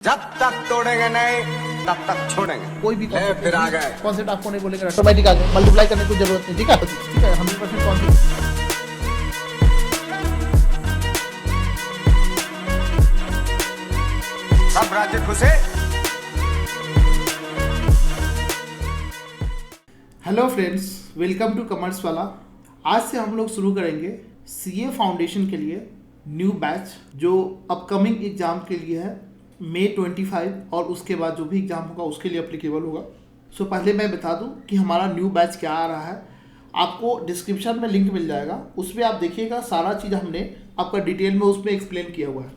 जब तक तोड़ेंगे नहीं तब तक छोड़ेंगे। कोई भी फिर आ गए कॉन्सेप्ट आपको नहीं बोलेगा ऑटोमेटिक आ गया, मल्टीप्लाई करने की जरूरत नहीं। ठीक है 100% कॉन्सेप्ट। सब राज्य खुशे। Hello friends, welcome to commerce वाला। आज से हम लोग शुरू करेंगे सीए फाउंडेशन के लिए न्यू बैच जो अपकमिंग एग्जाम के लिए है मई 25 और उसके बाद जो भी एग्ज़ाम होगा उसके लिए अप्लीकेबल होगा। सो पहले मैं बता दूं कि हमारा न्यू बैच क्या आ रहा है। आपको डिस्क्रिप्शन में लिंक मिल जाएगा, उसमें आप देखिएगा सारा चीज़ हमने आपका डिटेल में उसमें एक्सप्लेन किया हुआ है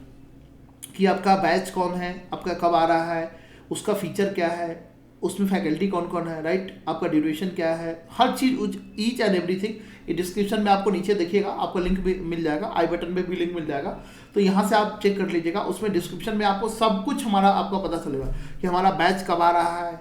कि आपका बैच कौन है, आपका कब आ रहा है, उसका फीचर क्या है, उसमें फैकल्टी कौन कौन है, राइट, आपका ड्यूरेशन क्या है, हर चीज़ ईच एंड एवरीथिंग ये डिस्क्रिप्शन में आपको नीचे देखिएगा, आपको लिंक भी मिल जाएगा, आई बटन में भी लिंक मिल जाएगा, तो यहाँ से आप चेक कर लीजिएगा। उसमें डिस्क्रिप्शन में आपको सब कुछ हमारा आपको पता चलेगा कि हमारा बैच कब आ रहा है,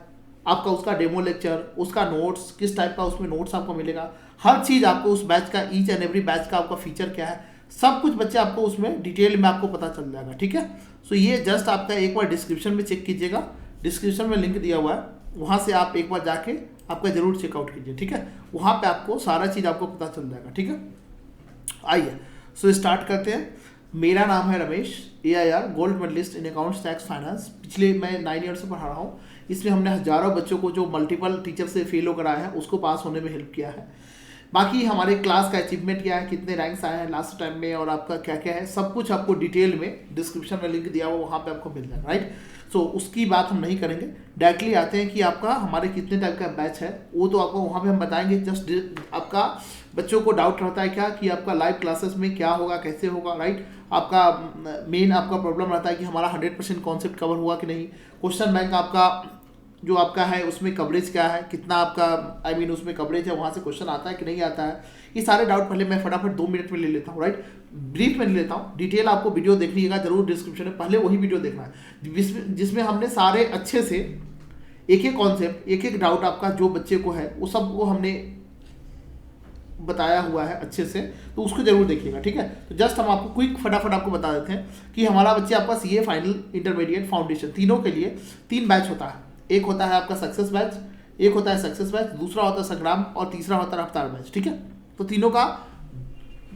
आपका उसका डेमो लेक्चर, उसका नोट्स, किस टाइप का उसमें नोट्स आपको मिलेगा, हर चीज़ आपको उस बैच का ईच एंड एवरी बैच का आपका फीचर क्या है, सब कुछ बच्चे आपको उसमें डिटेल में आपको पता चल जाएगा। ठीक है, सो ये जस्ट आपका एक बार डिस्क्रिप्शन में चेक कीजिएगा, डिस्क्रिप्शन में लिंक दिया हुआ है, वहाँ से आप एक बार जाके आपका जरूर चेकआउट कीजिए। ठीक है, वहाँ पे आपको सारा चीज़ आपको पता चल जाएगा। ठीक है, आइए सो स्टार्ट करते हैं। मेरा नाम है रमेश, AIR गोल्ड मेडलिस्ट इन अकाउंट्स टैक्स फाइनेंस। पिछले मैं 9 ईयर से पढ़ा रहा हूँ। इसमें हमने हज़ारों बच्चों को जो मल्टीपल टीचर से फेल हो कराया है उसको पास होने में हेल्प किया है। बाकी हमारे क्लास का अचीवमेंट क्या है, कितने रैंक्स आए हैं लास्ट टाइम में और आपका क्या क्या है, सब कुछ आपको डिटेल में डिस्क्रिप्शन में लिंक दिया हुआ वहाँ पे आपको मिल जाएगा। राइट, सो उसकी बात हम नहीं करेंगे, डायरेक्टली आते हैं कि आपका हमारे कितने टाइप का बैच है वो तो आपको वहाँ पे हम बताएंगे। जस्ट आपका बच्चों को डाउट रहता है क्या कि आपका लाइव क्लासेस में क्या होगा, कैसे होगा, राइट, आपका मेन आपका प्रॉब्लम रहता है कि हमारा 100% कॉन्सेप्ट कवर हुआ कि नहीं, क्वेश्चन बैंक आपका जो आपका है उसमें कवरेज क्या है, कितना आपका उसमें कवरेज है, वहाँ से क्वेश्चन आता है कि नहीं आता है, ये सारे डाउट पहले मैं फटाफट 2 मिनट में ले लेता हूँ। राइट, ब्रीफ में ले लेता हूँ, डिटेल आपको वीडियो देखिएगा जरूर, डिस्क्रिप्शन में पहले वही वीडियो देखना है जिसमें हमने सारे अच्छे से एक एक कॉन्सेप्ट, एक एक डाउट आपका जो बच्चे को है वो सब वो हमने बताया हुआ है अच्छे से, तो उसको जरूर देखिएगा। ठीक है, तो जस्ट हम आपको क्विक फटाफट आपको बता देते हैं कि हमारा बच्चे आपका CA फाइनल, इंटरमीडिएट, फाउंडेशन तीनों के लिए 3 बैच होता है। एक होता है आपका सक्सेस बैच, एक होता है सक्सेस बैच, दूसरा होता है संग्राम और तीसरा होता है रफ्तार बैच। ठीक है, तो तीनों का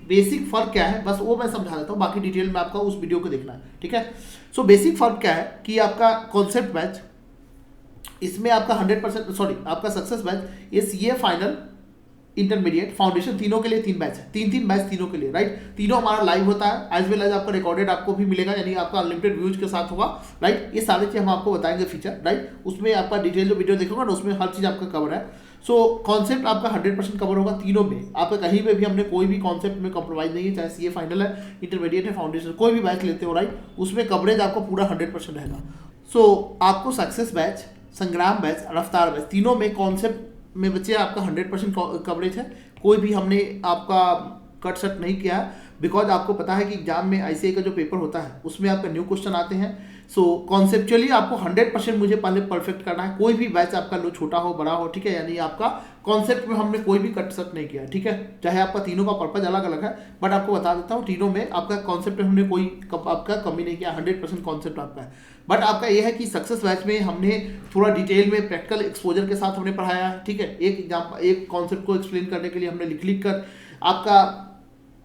बेसिक फर्क क्या है बस वो मैं समझा देता हूँ, बाकी डिटेल में आपका उस वीडियो को देखना है। ठीक है, सो बेसिक फर्क क्या है कि आपका कॉन्सेप्ट बैच इसमें आपका 100% सॉरी आपका सक्सेस बैच ये CA फाइनल, इंटरमीडिएट, फाउंडेशन तीनों के लिए 3 बैच है, 3 बैच तीनों के लिए। राइट, तीनों हमारा लाइव होता है एज वेल एज आपका रिकॉर्डेड आपको भी मिलेगा, यानी आपका अनलिमिटेड व्यूज के साथ होगा। राइट, ये सारी चीज़ हम आपको बताएंगे फीचर। राइट, उसमें आपका डिटेल जो वीडियो देखोगे ना उसमें हर चीज़ आपका कवर है। सो कॉन्सेप्ट आपका 100% कवर होगा तीनों में, आपका कहीं पे भी हमने कोई भी कॉन्सेप्ट में कॉम्प्रोमाइज नहीं है, चाहे CA फाइनल है, इंटरमीडिएट है, फाउंडेशन, कोई भी बैच लेते हो, राइट, उसमें कवरेज आपको पूरा 100% रहेगा। सो आपको सक्सेस बैच, संग्राम बैच, रफ्तार बैच तीनों में कॉन्सेप्ट में बच्चे आपका 100% कवरेज है, कोई भी हमने आपका कट सेट नहीं किया है, बिकॉज आपको पता है कि एग्जाम में ICAI का जो पेपर होता है उसमें आपका न्यू क्वेश्चन आते हैं। सो कॉन्सेप्चुअली आपको 100% मुझे पहले परफेक्ट करना है, कोई भी बैच आपका लो छोटा हो बड़ा हो, ठीक है, यानी आपका कॉन्सेप्ट में हमने कोई भी कट सेट नहीं किया। ठीक है, चाहे आपका तीनों का पर्पज अलग अलग है, बट आपको बता देता हूँ तीनों में आपका कॉन्सेप्ट में हमने कोई आपका कमी नहीं किया, 100% कॉन्सेप्ट आपका है। बट आपका यह है कि सक्सेस बैच में हमने थोड़ा डिटेल में प्रैक्टिकल एक्सपोजर के साथ हमने पढ़ाया है। ठीक है, एक कॉन्सेप्ट को एक्सप्लेन करने के लिए हमने लिख कर आपका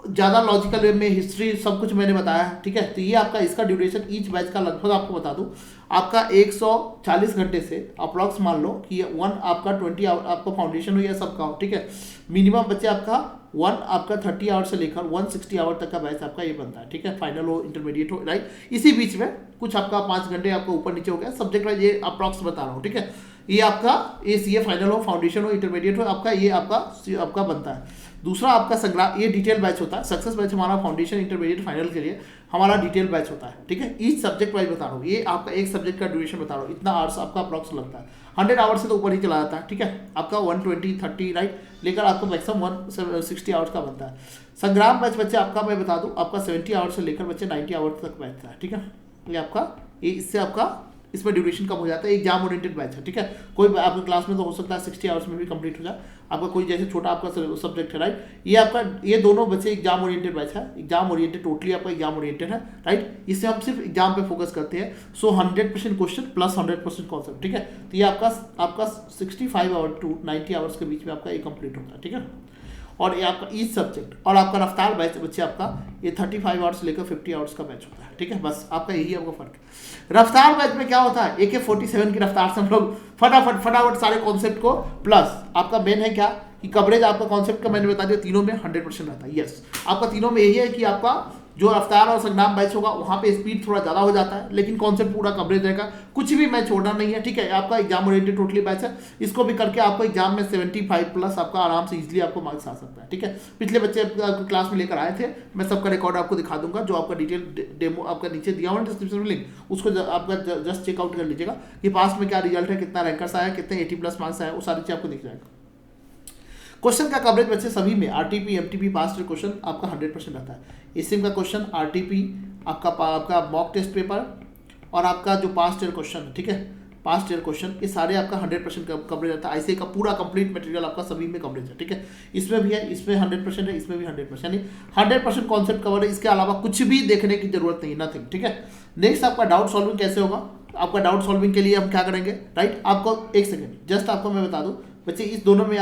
ज़्यादा लॉजिकल वे में हिस्ट्री सब कुछ मैंने बताया है। ठीक है, तो ये आपका इसका ड्यूरेशन ईच बैच का लगभग आपको बता दूं आपका 140 घंटे से अप्रॉक्स मान लो कि 1 आपका 20 आवर आपका फाउंडेशन हो या सबका हो। ठीक है, मिनिमम बच्चे आपका 1 आपका 30 आवर से लेकर 160 आवर तक का बैच आपका ये बनता है। ठीक है, फाइनल हो, इंटरमीडिएट हो, राइट, इसी बीच में कुछ आपका 5 घंटे आपका ऊपर नीचे हो गया, सब्जेक्ट वाइज ये अप्रॉक्स बता रहा हूँ। ठीक है, ये आपका CA फाइनल हो, फाउंडेशन हो, इंटरमीडिएट हो, आपका ये आपका बनता है। दूसरा आपका संग्राम, ये डिटेल बैच होता है। सक्सेस बैच हमारा फाउंडेशन, इंटरमीडिएट, फाइनल के लिए हमारा डिटेल बैच होता है। ठीक है, ईच सब्जेक्ट वाइज बता रहा हूँ, ये आपका एक सब्जेक्ट का ड्यूरेशन बता रहा हूँ, इतना आवर्स आपका अप्रॉक्स लगता है, 100 आवर्स से तो ऊपर ही चला जाता है। ठीक है, आपका 120, 30, राइट, लेकर आपको मैक्सिमम 160 आवर्स का बनता है। संग्राम बैच बच्चे आपका मैं बता दूँ आपका 70 आवर्स से लेकर बच्चे 90 आवर्स तक बैठता है। ठीक है, ये आपका ये इससे आपका इसमें ड्यूरेशन कम हो जाता है, एग्जाम ओरिएंटेड बैच है, ठीक है। कोई आपके क्लास में तो हो सकता है 60 आवर्स में भी कंप्लीट हो जाए आपका कोई जैसे छोटा आपका सब्जेक्ट है, राइट। ये आपका ये दोनों बच्चे एग्जाम ओरिएंटेड बैच है, एग्जाम ओरिएंटेड, टोटली आपका एग्जाम ओरिएंटेड है, राइट। इससे हम सिर्फ एग्जाम पे फोकस करते हैं। सो 100% क्वेश्चन प्लस 100% कॉन्सेप्ट, ठीक है। तो ये आपका 65 आवर टू 90 आवर्स के बीच में आपका ये कंप्लीट होता है, ठीक है। और ये आपका ईच सब्जेक्ट और आपका रफ्तार बैच बच्चे आपका ये 35 आवर्स लेकर 50 आवर्स का बैच होता है, ठीक है। बस आपका यही आपका फर्क है। रफ्तार बैच में क्या होता है, AK-47 की रफ्तार से हम लोग फटाफट सारे कॉन्सेप्ट को, प्लस आपका मेन है क्या कि कवरेज आपका कॉन्सेप्ट का मैंने बता दिया, तीनों में 100% रहता है। यस, आपका तीनों में यही है कि आपका जो रफ्तार और संग्राम बैच होगा वहाँ पे स्पीड थोड़ा ज़्यादा हो जाता है, लेकिन कॉन्सेप्ट पूरा कवरेज रहेगा, कुछ भी मैच छोड़ना नहीं है, ठीक है। आपका एग्जाम ओरिएंटेड टोटली बैच है, इसको भी करके आपको एग्जाम में 75 प्लस आपका आराम से इजीली आपको मार्क्स आ सकता है, ठीक है। पिछले बच्चे क्लास में लेकर आए थे, मैं सबका रिकॉर्ड आपको दिखा दूंगा, जो आपका डिटेल डेमो आपका नीचे दिया हुआ डिस्क्रिप्शन में लिंक, उसको आपका जस्ट चेकआउट कर लीजिएगा कि पास में क्या रिजल्ट है, कितना रैंकर्स आया, कितने 80+ मार्क्स आया, वो सारी चीज़ आपको दिख जाएगा। क्वेश्चन का कवरेज बच्चे सभी में RTP MTP past year question आपका 100% रहता है। एसएम का क्वेश्चन, RTP आपका मॉक टेस्ट पेपर और आपका जो पास्ट ईयर क्वेश्चन है, ठीक है, पास्ट ईयर क्वेश्चन, ये सारे आपका 100% कवरेज रहता है। ऐसे का पूरा कंप्लीट मटेरियल आपका सभी में कवरेज है, ठीक है। इसमें भी है, इसमें 100% है, इसमें भी 100%, यानी 100% कॉन्सेप्ट कवर है, इसके अलावा कुछ भी देखने की जरूरत नहीं, नथिंग, ठीक है। नेक्स्ट आपका डाउट सॉल्विंग कैसे होगा। आपका डाउट सॉल्विंग के लिए हम क्या करेंगे, राइट। आपको एक सेकेंड जस्ट आपको मैं बता दूं बच्चे, इस दोनों में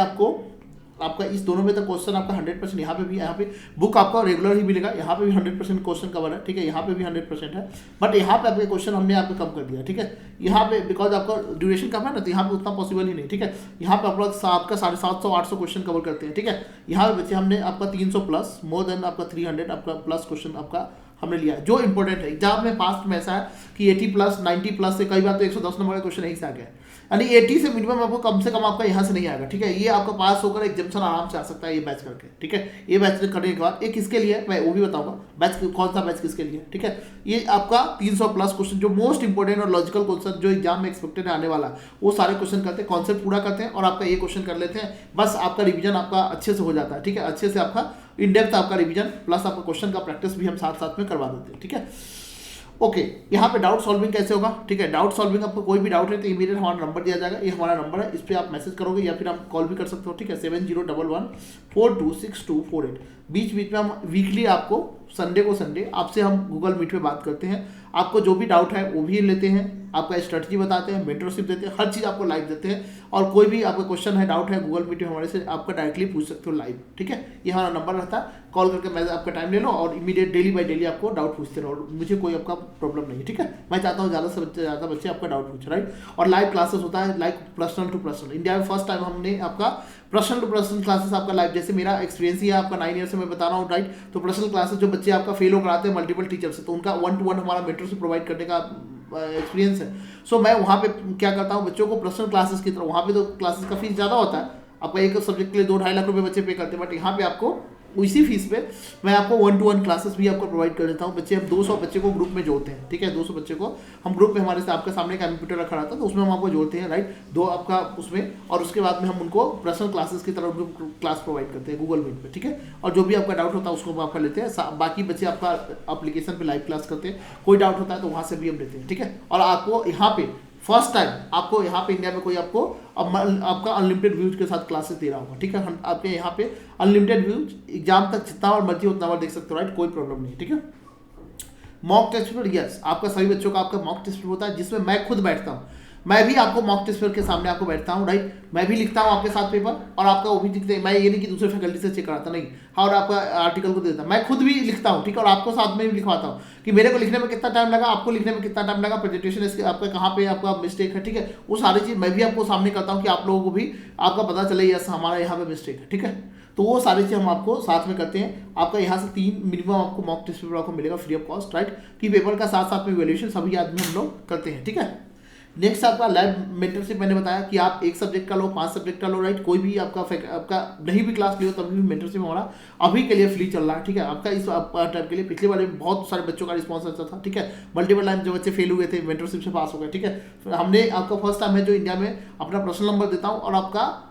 इस दोनों में तो क्वेश्चन आपका 100%, यहाँ पे भी, यहाँ पे बुक आपका रेगुलर ही मिलेगा, यहाँ पे भी 100% क्वेश्चन कवर है, ठीक है। यहाँ पे भी 100% है, बट यहाँ पे आपके क्वेश्चन हमने आपको कम कर दिया, ठीक है। यहाँ पे बिकॉज आपका ड्यूरेशन कम है ना, तो यहाँ पे उतना पॉसिबल ही नहीं, ठीक है। यहाँ पे आपका 750-800 क्वेश्चन कवर करते हैं, ठीक है। यहाँ पे बच्चे हमने आपका 300 प्लस, मोर देन आपका 300 आपका प्लस क्वेश्चन आपका हमने लिया है, जो इंपॉर्टेंट है। एग्जाम में पास्ट में ऐसा है कि 80+, 90+ से कई बार तो 110 नंबर का क्वेश्चन यहीं से आ गया, यानी 80 से मिनिमम आपको कम से कम आपका यहाँ से नहीं आएगा, ठीक है। ये आपका पास होकर एग्जामिनेशन आराम से आ सकता है ये बैच करके, ठीक है। ये बैच करने के बाद ये किसके लिए मैं वो भी बताऊंगा, बैच कौन सा बैच किसके लिए, ठीक है। ये आपका 300+ क्वेश्चन, जो मोस्ट इंपॉर्टेंट और लॉजिकल क्वेश्चन जो एग्जाम में एक्सपेक्टेड आने वाला, वो सारे क्वेश्चन करते हैं, कॉन्सेप्ट पूरा करते हैं और आपका ये क्वेश्चन कर लेते हैं, बस आपका रिविजन आपका अच्छे से हो जाता है, ठीक है। अच्छे से आपका इन डेप्थ आपका रिवीजन प्लस आपका क्वेश्चन का प्रैक्टिस भी हम साथ में करवा देते हैं, ठीक है। ओके, यहाँ पे डाउट सॉल्विंग कैसे होगा, ठीक है। डाउट सॉल्विंग आपको कोई भी डाउट है तो इमीडिएट हमारा नंबर दिया जाएगा, ये हमारा नंबर है, इस पर आप मैसेज करोगे या फिर आप कॉल भी कर सकते हो, ठीक है। 7011426248। बीच में हम वीकली आपको संडे को संडे आपसे हम गूगल मीट पे बात करते हैं, आपको जो भी डाउट है वो भी लेते हैं, आपका स्ट्रेटजी बताते हैं, मेंटरशिप देते हैं, हर चीज़ आपको लाइव देते हैं। और कोई भी आपका क्वेश्चन है, डाउट है, गूगल मीट में हमारे से आपका डायरेक्टली पूछ सकते हो लाइव, ठीक है। ये हमारा नंबर रहता है, कॉल करके मैं आपका टाइम ले लो और इमीडिएट डेली बाय डेली आपको डाउट पूछते रहो, मुझे कोई आपका प्रॉब्लम नहीं है, ठीक है। मैं चाहता हूँ ज़्यादा से ज़्यादा बच्चे आपका डाउट पूछे, राइट। और लाइव क्लासेस होता है, like personal to personal. India में फर्स्ट टाइम हमने आपका पर्सनल टू पर्सनल क्लासेस आपका लाइव, जैसे मेरा एक्सपीरियंस ही है आपका 9 ईयर से मैं बता रहा हूँ, राइट। तो पर्सनल क्लासेस जो बच्चे आपका फेल हो कराते हैं मल्टीपल टीचर से, तो उनका 1-to-1 हमारा मेंटरशिप प्रोवाइड करने का एक्सपीरियंस है। सो मैं वहाँ पे क्या करता हूँ, बच्चों को पर्सनल क्लासेस की तरह, वहाँ पे तो क्लासेस का फीस ज़्यादा होता है, आपका एक सब्जेक्ट के लिए 2-2.5 लाख रुपए बच्चे पे करते हैं, बट यहाँ पे आपको उसी फीस पे मैं आपको 1-to-1 क्लासेस भी आपको प्रोवाइड कर देता हूँ। बच्चे हम 200 बच्चे को ग्रुप में जोड़ते हैं, ठीक है। 200 बच्चे को हम ग्रुप में, हमारे से आपके सामने कंप्यूटर रखा रहता है, तो उसमें हम आपको जोड़ते हैं, राइट। 2 आपका उसमें, और उसके बाद में हम उनको पर्सनल क्लासेस की तरह उनको क्लास प्रोवाइड करते हैं गूगल मीट पे, ठीक है। और जो भी आपका डाउट होता है उसको हम आपका लेते हैं, बाकी बच्चे आपका एप्लीकेशन पे लाइव क्लास करते हैं, कोई डाउट होता है तो वहाँ से भी हम लेते हैं, ठीक है। और आपको यहाँ पे फर्स्ट टाइम आपको यहाँ पे इंडिया में कोई आपको आपका अनलिमिटेड व्यूज के साथ क्लासेस दे रहा होगा, ठीक है। आपके यहाँ पे अनलिमिटेड व्यूज, एग्जाम तक जितना बार मर्जी उतना बार देख सकते हो, राइट, कोई प्रॉब्लम नहीं, ठीक है। मॉक टेस्ट पेपर, यस, आपका सभी बच्चों का आपका मॉक टेस्ट पेपर होता है, जिसमें मैं खुद बैठता हूँ, मैं भी आपको मॉक टेस्ट पेपर के सामने आपको बैठता हूँ, राइट। मैं भी लिखता हूँ आपके साथ पेपर, और आपका वो भी लिखते हैं, मैं ये नहीं कि दूसरे फैकल्टी से चेक कराता, नहीं, और आपका आर्टिकल को देता, मैं खुद भी लिखता हूँ, ठीक है। और आपको साथ में भी लिखवाता हूँ कि मेरे को लिखने में कितना टाइम लगा, आपको लिखने में कितना टाइम लगा, प्रेजेंटेशन इसके आपका कहाँ पे आपका मिस्टेक है, ठीक है। वो सारी चीज़ मैं भी आपको सामने करता हूँ कि आप लोगों को भी आपका पता चले यस हमारा यहाँ पे मिस्टेक है, ठीक है। तो वो सारी चीज़ हम आपको साथ में करते हैं। आपका यहाँ से 3 मिनिमम आपको मॉक टेस्ट पेपर आपको मिलेगा फ्री ऑफ कॉस्ट, राइट, कि पेपर का साथ साथ में वैल्यूएशन सभी आदमी हम लोग करते हैं, ठीक है। नेक्स्ट आपका लैब मेंटरशिप, मैंने बताया कि आप 1 सब्जेक्ट का लो, 5 सब्जेक्ट का लो, राइट, कोई भी आपका नहीं भी क्लास लियो तभी भी मेंटरशिप हमारा अभी के लिए फ्री चल रहा है, ठीक है। आपका इस टाइम के लिए, पिछले वाले में बहुत सारे बच्चों का रिस्पॉन्स अच्छा था, ठीक है। मल्टीपल टाइम जो बच्चे फेल हुए थे मेंटरशिप से पास हो गए, ठीक है। हमने आपका फर्स्ट टाइम है जो इंडिया में अपना पर्सनल नंबर देता हूँ, और आपका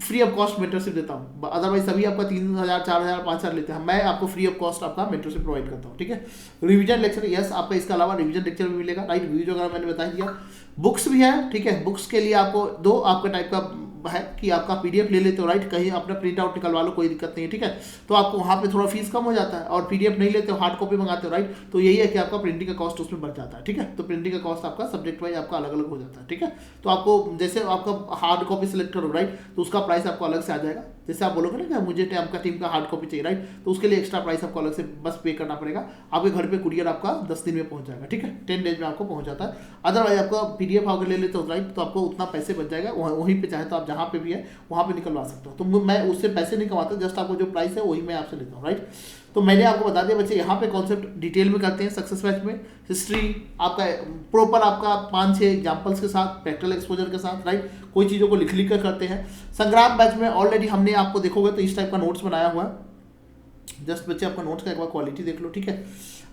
फ्री ऑफ कॉस्ट मेंटरशिप देता हूँ। अदरवाइज सभी आपका 3,000 4,000 5,000 लेते हैं, मैं आपको फ्री ऑफ कॉस्ट आपका मेंटरशिप प्रोवाइड करता हूँ, ठीक है। रिवीजन लेक्चर, यस आपका इसके अलावा रिवीजन लेक्चर भी मिलेगा, राइट। वीडियो वगैरह मैंने बता दिया। बुक्स भी है, ठीक है। बुक्स के लिए आपको दो आपका टाइप का है कि आपका पीडीएफ ले लेते हो, राइट, कहीं अपना प्रिंट आउट निकलवा लो, कोई दिक्कत नहीं है, ठीक है। तो आपको वहाँ पे थोड़ा फीस कम हो जाता है, और पीडीएफ नहीं लेते हो, हार्ड कॉपी मंगाते हो, राइट। तो यही है कि आपका प्रिंटिंग का कॉस्ट उसमें बढ़ जाता है, ठीक है। तो प्रिंटिंग का कॉस्ट आपका सब्जेक्ट वाइज आपका अलग अलग हो जाता है, ठीक है। तो आपको जैसे आपका हार्ड कॉपी सिलेक्ट करो, राइट, तो उसका प्राइस आपको अलग से आ जाएगा। जैसे आप बोलोगे ना कि मुझे आपका टीम का हार्ड कॉपी चाहिए, राइट, तो उसके लिए एक्स्ट्रा प्राइस आपको अलग से बस पे करना पड़ेगा। आपके घर पे कुरियर आपका 10 दिन में पहुंच जाएगा, ठीक है, 10 डेज में आपको पहुंच जाता है। अदरवाइज आपका पीडीएफ अगर ले लेते हो, राइट, तो आपको उतना पैसे बच जाएगा, वहीं पे चाहे तो आप जहाँ पे भी है वहाँ पे निकलवा सकते हो। तो मैं उससे पैसे नहीं कमाता, जस्ट आपको जो प्राइस है वही मैं आपसे लेता हूँ, राइट। तो मैंने आपको बता दिया बच्चे, यहाँ पे कॉन्सेप्ट डिटेल में करते हैं सक्सेस बैच में। हिस्ट्री आपका प्रॉपर आपका 5-6 एग्जाम्पल्स के साथ, प्रैक्टिकल एक्सपोजर के साथ, राइट, कोई चीज़ों को लिख कर करते हैं। संग्राम बैच में ऑलरेडी हमने आपको देखोगे तो इस टाइप का नोट्स बनाया हुआ है। जस्ट बच्चे आपका नोट्स का एक बार क्वालिटी देख लो, ठीक है।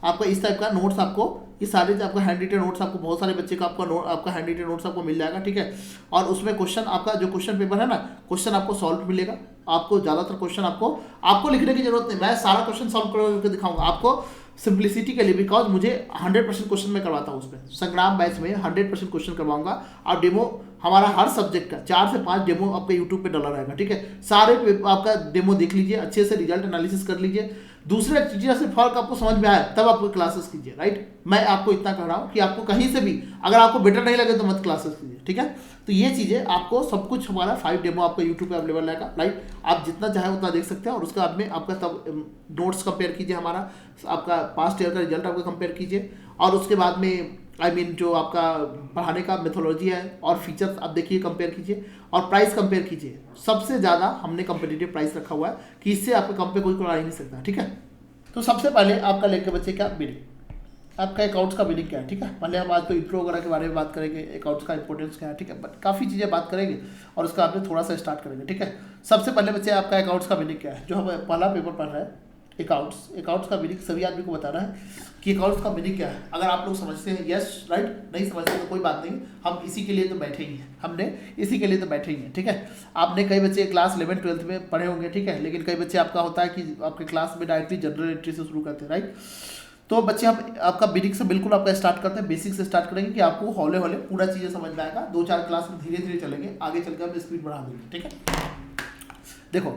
आपका इस टाइप का नोट्स आपको, ये सारे आपका हैंड रिटन नोट्स आपको, बहुत सारे बच्चे का आपका हैंड रिटन नोट्स आपको मिल जाएगा, ठीक है। और उसमें क्वेश्चन आपका जो क्वेश्चन पेपर है ना, क्वेश्चन आपको सॉल्व मिलेगा। आपको ज़्यादातर क्वेश्चन आपको लिखने की जरूरत नहीं, मैं सारा क्वेश्चन सॉल्व करके दिखाऊंगा आपको सिंप्लिसिटी के लिए, बिकॉज मुझे 100% क्वेश्चन मैं करवाता हूँ उसमें। संग्राम बैच में 100% क्वेश्चन करवाऊंगा, और डेमो हमारा हर सब्जेक्ट का 4 से 5 डेमो आपका यूट्यूब पे डला रहेगा, ठीक है। सारे आपका डेमो देख लीजिए, अच्छे से रिजल्ट एनालिसिस कर लीजिए। दूसरे चीज़ें से फर्क आपको समझ में आए तब आपको क्लासेस कीजिए, राइट। मैं आपको इतना कह रहा हूँ कि आपको कहीं से भी अगर आपको बेटर नहीं लगे तो मत क्लासेस कीजिए, ठीक है। तो ये चीज़ें आपको सब कुछ हमारा 5 डेमो आपका यूट्यूब पे अवेलेबल रहेगा, राइट। आप जितना चाहे उतना देख सकते हैं, और उसके बाद में आपका तब नोट्स कंपेयर कीजिए, हमारा आपका पास्ट ईयर का रिजल्ट आपका कंपेयर कीजिए, और उसके बाद में जो आपका पढ़ाने का मेथोलॉजी है और फीचर्स आप देखिए, कंपेयर कीजिए, और प्राइस कंपेयर कीजिए। सबसे ज़्यादा हमने कंपेटिटिव प्राइस रखा हुआ है कि इससे आपके कम पे कोई करा ही नहीं सकता, ठीक है। तो सबसे पहले आपका लेके बच्चे क्या बिलिंग, आपका अकाउंट्स का बिलिंग क्या है, ठीक है। पहले हम आज तो इंट्रो वगैरह के बारे में बात करेंगे, अकाउंट्स का इंपॉर्टेंस क्या है, ठीक है, बट काफ़ी चीज़ें बात करेंगे, और उसका आपने थोड़ा सा स्टार्ट करेंगे, ठीक है। सबसे पहले बच्चे आपका अकाउंट्स का बिलिंग क्या है, जो हम पहला पेपर पढ़ रहे हैं अकाउंट्स का मीनिंग सभी आदमी को बताना है कि अकाउंट्स का मीनिंग क्या है। अगर आप लोग समझते हैं यस, राइट, नहीं समझते तो कोई बात नहीं, हम इसी के लिए तो बैठे ही हैं, ठीक है। आपने कई बच्चे क्लास 11-12 में पढ़े होंगे, ठीक है, लेकिन कई बच्चे आपका होता है कि आपके क्लास में डायरेक्टली जनरल एंट्री से शुरू करते हैं, राइट। तो बच्चे हम आपका बेसिक से बिल्कुल आपका स्टार्ट करते हैं, बेसिक से स्टार्ट करेंगे कि आपको हौले हौले पूरा चीज़ें समझ में आएगा। 2-4 क्लास में धीरे धीरे चलेंगे, आगे चलकर हम स्पीड बढ़ा देंगे, ठीक है। देखो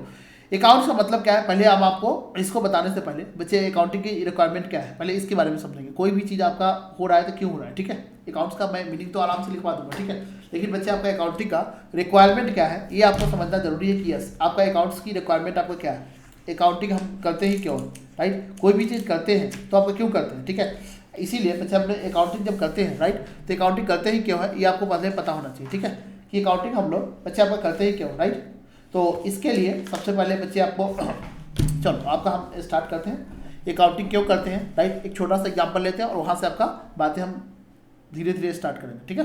अकाउंट्स का मतलब क्या है, पहले हम आपको इसको बताने से पहले बच्चे अकाउंटिंग की रिक्वायरमेंट क्या है, पहले इसके बारे में समझेंगे। कोई भी चीज़ आपका हो रहा है तो क्यों हो रहा है, ठीक है। अकाउंट्स का मैं मीनिंग तो आराम से लिखवा दूंगा, ठीक है, लेकिन बच्चे आपका अकाउंटिंग का रिक्वायरमेंट क्या है ये आपको समझना जरूरी है कि यस आपका अकाउंट्स की रिक्वायरमेंट आपका क्या है। अकाउंटिंग हम करते ही क्यों, राइट, कोई भी चीज़ करते हैं तो आपको क्यों करते हैं, ठीक है। इसीलिए बच्चे अपने अकाउंटिंग जब करते हैं, राइट, तो अकाउंटिंग करते ही क्यों है ये आपको पहले पता होना चाहिए, ठीक है, कि अकाउंटिंग हम लोग बच्चे आपका करते ही क्यों, राइट। तो इसके लिए सबसे पहले बच्चे आपको चलो आपका हम स्टार्ट करते हैं अकाउंटिंग क्यों करते हैं, राइट। एक छोटा सा एग्जांपल लेते हैं और वहाँ से आपका बातें हम धीरे धीरे स्टार्ट करेंगे, ठीक है।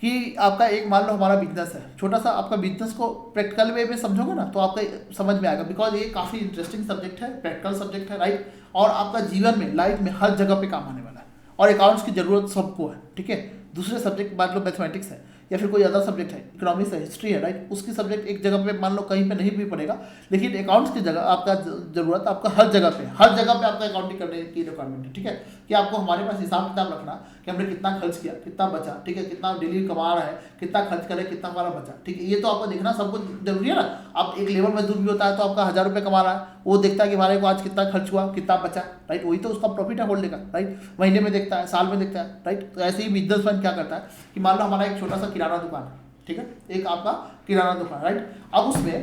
कि आपका एक मान लो हमारा बिजनेस है, छोटा सा आपका बिजनेस को प्रैक्टिकल वे में समझोगे ना तो आपका समझ में आएगा, बिकॉज ये काफ़ी इंटरेस्टिंग सब्जेक्ट है, प्रैक्टिकल सब्जेक्ट है, राइट। और आपका जीवन में लाइफ में हर जगह पे काम आने वाला है, और अकाउंट्स की ज़रूरत सबको है, ठीक है। दूसरे सब्जेक्ट मान लो मैथमेटिक्स है या फिर कोई अदर सब्जेक्ट है, इकोनॉमिक्स है, हिस्ट्री है, राइट, उसकी सब्जेक्ट एक जगह पे मान लो कहीं पे नहीं भी पड़ेगा, लेकिन अकाउंट्स की जगह आपका जरूरत आपका हर जगह पे आपका अकाउंटिंग करने की रिक्वायरमेंट है, ठीक है। कि आपको हमारे पास हिसाब किताब रखना कि हमने कितना खर्च किया, कितना बचा, ठीक है, कितना डेली कमा रहा है, कितना खर्च करे, कितना हमारा बचा, ठीक है। ये तो आपको देखना सब कुछ जरूरी है ना। आप एक लेबर मजदूर भी होता है तो आपका 1000 रुपये कमा रहा है, वो देखता है कि हमारे को आज कितना खर्च हुआ, कितना बचा, राइट, वही तो उसका प्रॉफिट है होल्डर का, राइट। महीने में देखता है, साल में देखता है, राइट। तो ऐसे ही बिजनेसमैन क्या करता है कि मान लो हमारा एक छोटा सा किराना दुकान है, ठीक है, एक आपका किराना दुकान, राइट। अब उसमें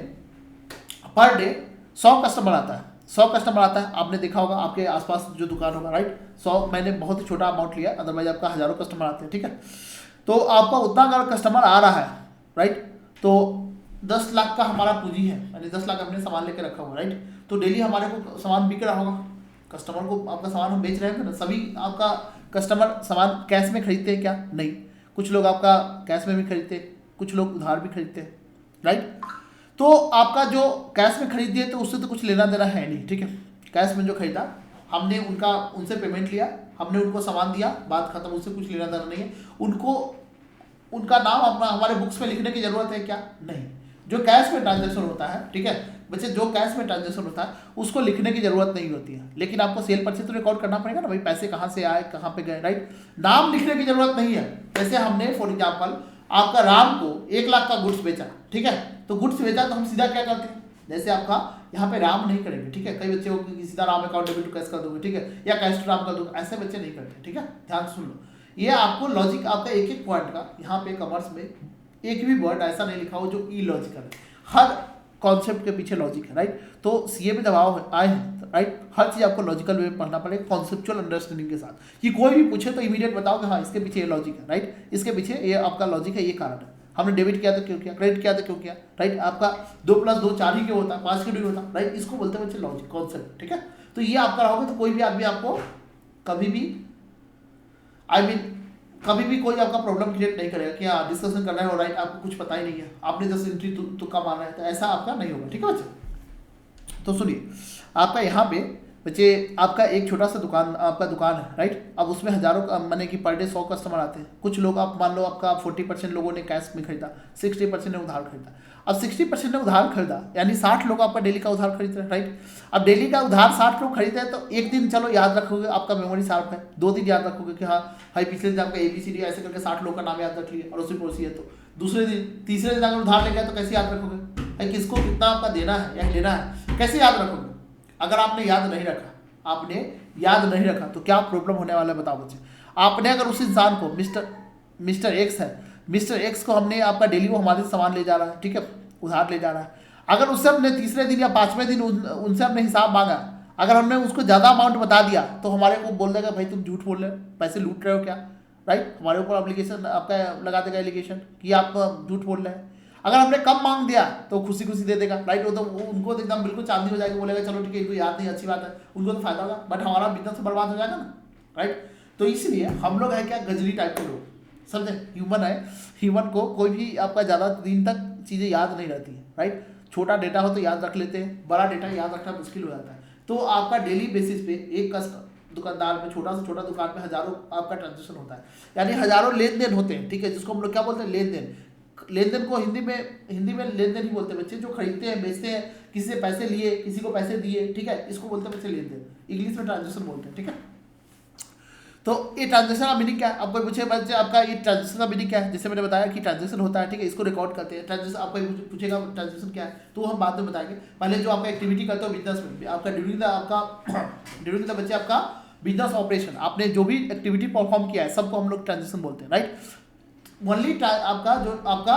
पर डे 100 कस्टमर आता है, 100 कस्टमर आता है, आपने देखा होगा आपके आसपास जो दुकान होगा, राइट। 100 मैंने बहुत ही छोटा अमाउंट लिया, अदरवाइज आपका हज़ारों कस्टमर आते हैं, ठीक है। तो आपका उतना अगर कस्टमर आ रहा है, राइट, तो 10 लाख का हमारा पूंजी है, यानी 10 लाख हमने सामान लेके रखा हुआ, राइट। तो डेली हमारे को सामान बिक रहा होगा, कस्टमर को आपका सामान हम बेच रहे हैं ना। सभी आपका कस्टमर सामान कैश में खरीदते हैं क्या, नहीं, कुछ लोग आपका कैश में भी खरीदते हैं, कुछ लोग उधार भी खरीदते हैं, राइट। तो आपका जो कैश में खरीद दिए तो उससे तो कुछ लेना देना है नहीं, ठीक है। कैश में जो खरीदा हमने उनसे पेमेंट लिया, हमने उनको सामान दिया, बात खत्म, उससे कुछ लेना देना नहीं है। उनको उनका नाम हमारे बुक्स में लिखने की जरूरत है क्या? नहीं। जो कैश में ट्रांजेक्शन होता है, ठीक है बच्चे, जो कैश में ट्रांजेक्शन होता है उसको लिखने की जरूरत नहीं होती है, लेकिन आपको सेल परचेज तो रिकॉर्ड करना पड़ेगा ना भाई, पैसे कहाँ से आए कहाँ पे गए, राइट। नाम लिखने की जरूरत नहीं है। जैसे हमने फॉर एग्जाम्पल आपका राम को 1 लाख का गुड्स बेचा, ठीक है, तो गुड्स बेचा तो हम सीधा क्या करते हैं, जैसे आपका यहाँ पे राम नहीं करेंगे, ठीक है, कई बच्चे को सीधा Ram account debit to cash कर दोगे, ठीक है, या कैश टू राम कर दोगे, ऐसे बच्चे नहीं करते, ठीक है, ध्यान सुन लो। ये आपको लॉजिक आपका एक एक पॉइंट का यहाँ पे कॉमर्स में एक भी वर्ड ऐसा नहीं लिखा हो जो ई लॉजिकल है, हर कॉन्सेप्ट के पीछे लॉजिक है, राइट। तो सीए में दबाव आए हैं, राइट, हर चीज़ आपको लॉजिकल वे में पढ़ना पड़ेगा, कॉन्सेप्चुअल अंडरस्टैंडिंग के साथ, कि कोई भी पूछे तो इमीडिएट बताओ कि हाँ इसके पीछे ये लॉजिक है, राइट, इसके पीछे ये आपका लॉजिक है, ये कारण है, हमने डेबिट किया तो क्यों किया, क्रेडिट किया तो क्यों किया, राइट। आपका 2 + 2 4 ही क्यों होता है, 5 क्यों नहीं होता, राइट। इसको बोलते हैं बच्चे लॉजिक, कॉन्सेप्ट, ठीक है। तो ये आप कराओगे तो कोई भी आदमी आपको कभी भी कभी भी कोई आपका प्रॉब्लम क्रिएट नहीं करेगा कि हाँ डिस्कशन करना है और राइट आपको कुछ पता ही नहीं है, आपने जैसे एंट्री तुक्का मारना है, तो ऐसा आपका नहीं होगा, ठीक है बच्चे। तो सुनिए, आपका यहाँ पे बच्चे आपका एक छोटा सा आपका दुकान है, राइट। अब उसमें हजारों माने कि पर डे 100 कस्टमर आते हैं। कुछ लोग आप मान लो आपका 40% लोगों ने कैश में खरीदा, 60% ने उधार खरीदा। अब 60% ने उधार खरीदा यानी 60 लोग आपका डेली का उधार खरीद रहे हैं, राइट। अब डेली का उधार 60 लोग खरीदते हैं तो एक दिन चलो याद रखोगे, आपका मेमोरी शार्प है, 2 दिन याद रखोगे कि हाँ भाई पिछले दिन आपका ABCD ऐसे करके 60 लोग का नाम याद रख लिया और उसी पड़ोसी है। तो दूसरे दिन तीसरे दिन अगर उधार ले गया तो कैसे याद रखोगे भाई, किसको कितना आपका देना है या लेना है, कैसे याद रखोगे? अगर आपने याद नहीं रखा, तो क्या प्रॉब्लम होने वाला है बताओ बच्चे। आपने अगर उस इंसान को मिस्टर एक्स है, मिस्टर एक्स को हमने आपका डेली वो हमारे सामान ले जा रहा है, ठीक है, उधार ले जा रहा है। अगर उससे हमने तीसरे दिन या 5वें दिन उनसे हमने हिसाब मांगा, अगर हमने उसको ज़्यादा अमाउंट बता दिया तो हमारे को बोल देगा भाई तुम झूठ बोल रहे हो, पैसे लूट रहे हो क्या, राइट। हमारे ऊपर एप्लीकेशन आपका लगा देगा एलिगेशन कि आप झूठ बोल रहे हैं। अगर हमने कम मांग दिया तो खुशी खुशी दे देगा, राइट। वो तो उनको तो एकदम बिल्कुल चांदी हो जाएगी, बोलेगा चलो ठीक है इनको याद नहीं, अच्छी बात है, उनको तो फायदा होगा, बट हमारा बिजनेस बर्बाद हो जाएगा ना, राइट। तो इसलिए हम लोग है क्या, गजरी टाइप के लोग, समझे, ह्यूमन है, ह्यूमन को कोई भी आपका ज़्यादा दिन तक चीज़ें याद नहीं रहती है, राइट। छोटा डेटा हो तो याद रख लेते हैं, बड़ा डेटा याद रखना मुश्किल हो जाता है। तो आपका डेली बेसिस पे एक दुकानदार में, छोटा से छोटा दुकान में हजारों आपका ट्रांजेक्शन होता है, यानी हजारों लेन देन होते हैं, ठीक है, जिसको हम लोग क्या बोलते हैं, लेन देन। लेन देन को हिंदी में लेन देन ही बोलते हैं बच्चे, जो खरीदते हैं बेचते हैं, किसी से पैसे लिए किसी को पैसे दिए, ठीक है, इसको बोलते हैं बच्चे लेन देन, इंग्लिश में ट्रांजेक्शन बोलते हैं, ठीक है। तो ये ट्रांजेक्शन का मीनिंग क्या है, आपको पूछे बच्चे आपका ये ट्रांजेक्शन का मीनिंग क्या है, जैसे मैंने बताया कि ट्रांजेक्शन होता है, ठीक है, इसको रिकॉर्ड करते हैं। ट्रांजेक्शन आपको पूछेगा ट्रांजेक्शन क्या है तो हम बाद में बताएंगे। पहले जो आपका एक्टिविटी करते हो बिजनेस में, आपका ड्यूरिंग द बच्चे आपका बिजनेस ऑपरेशन, आपने जो भी एक्टिविटी परफॉर्म किया है सबको हम लोग ट्रांजेक्शन बोलते हैं, राइट। ओनली आपका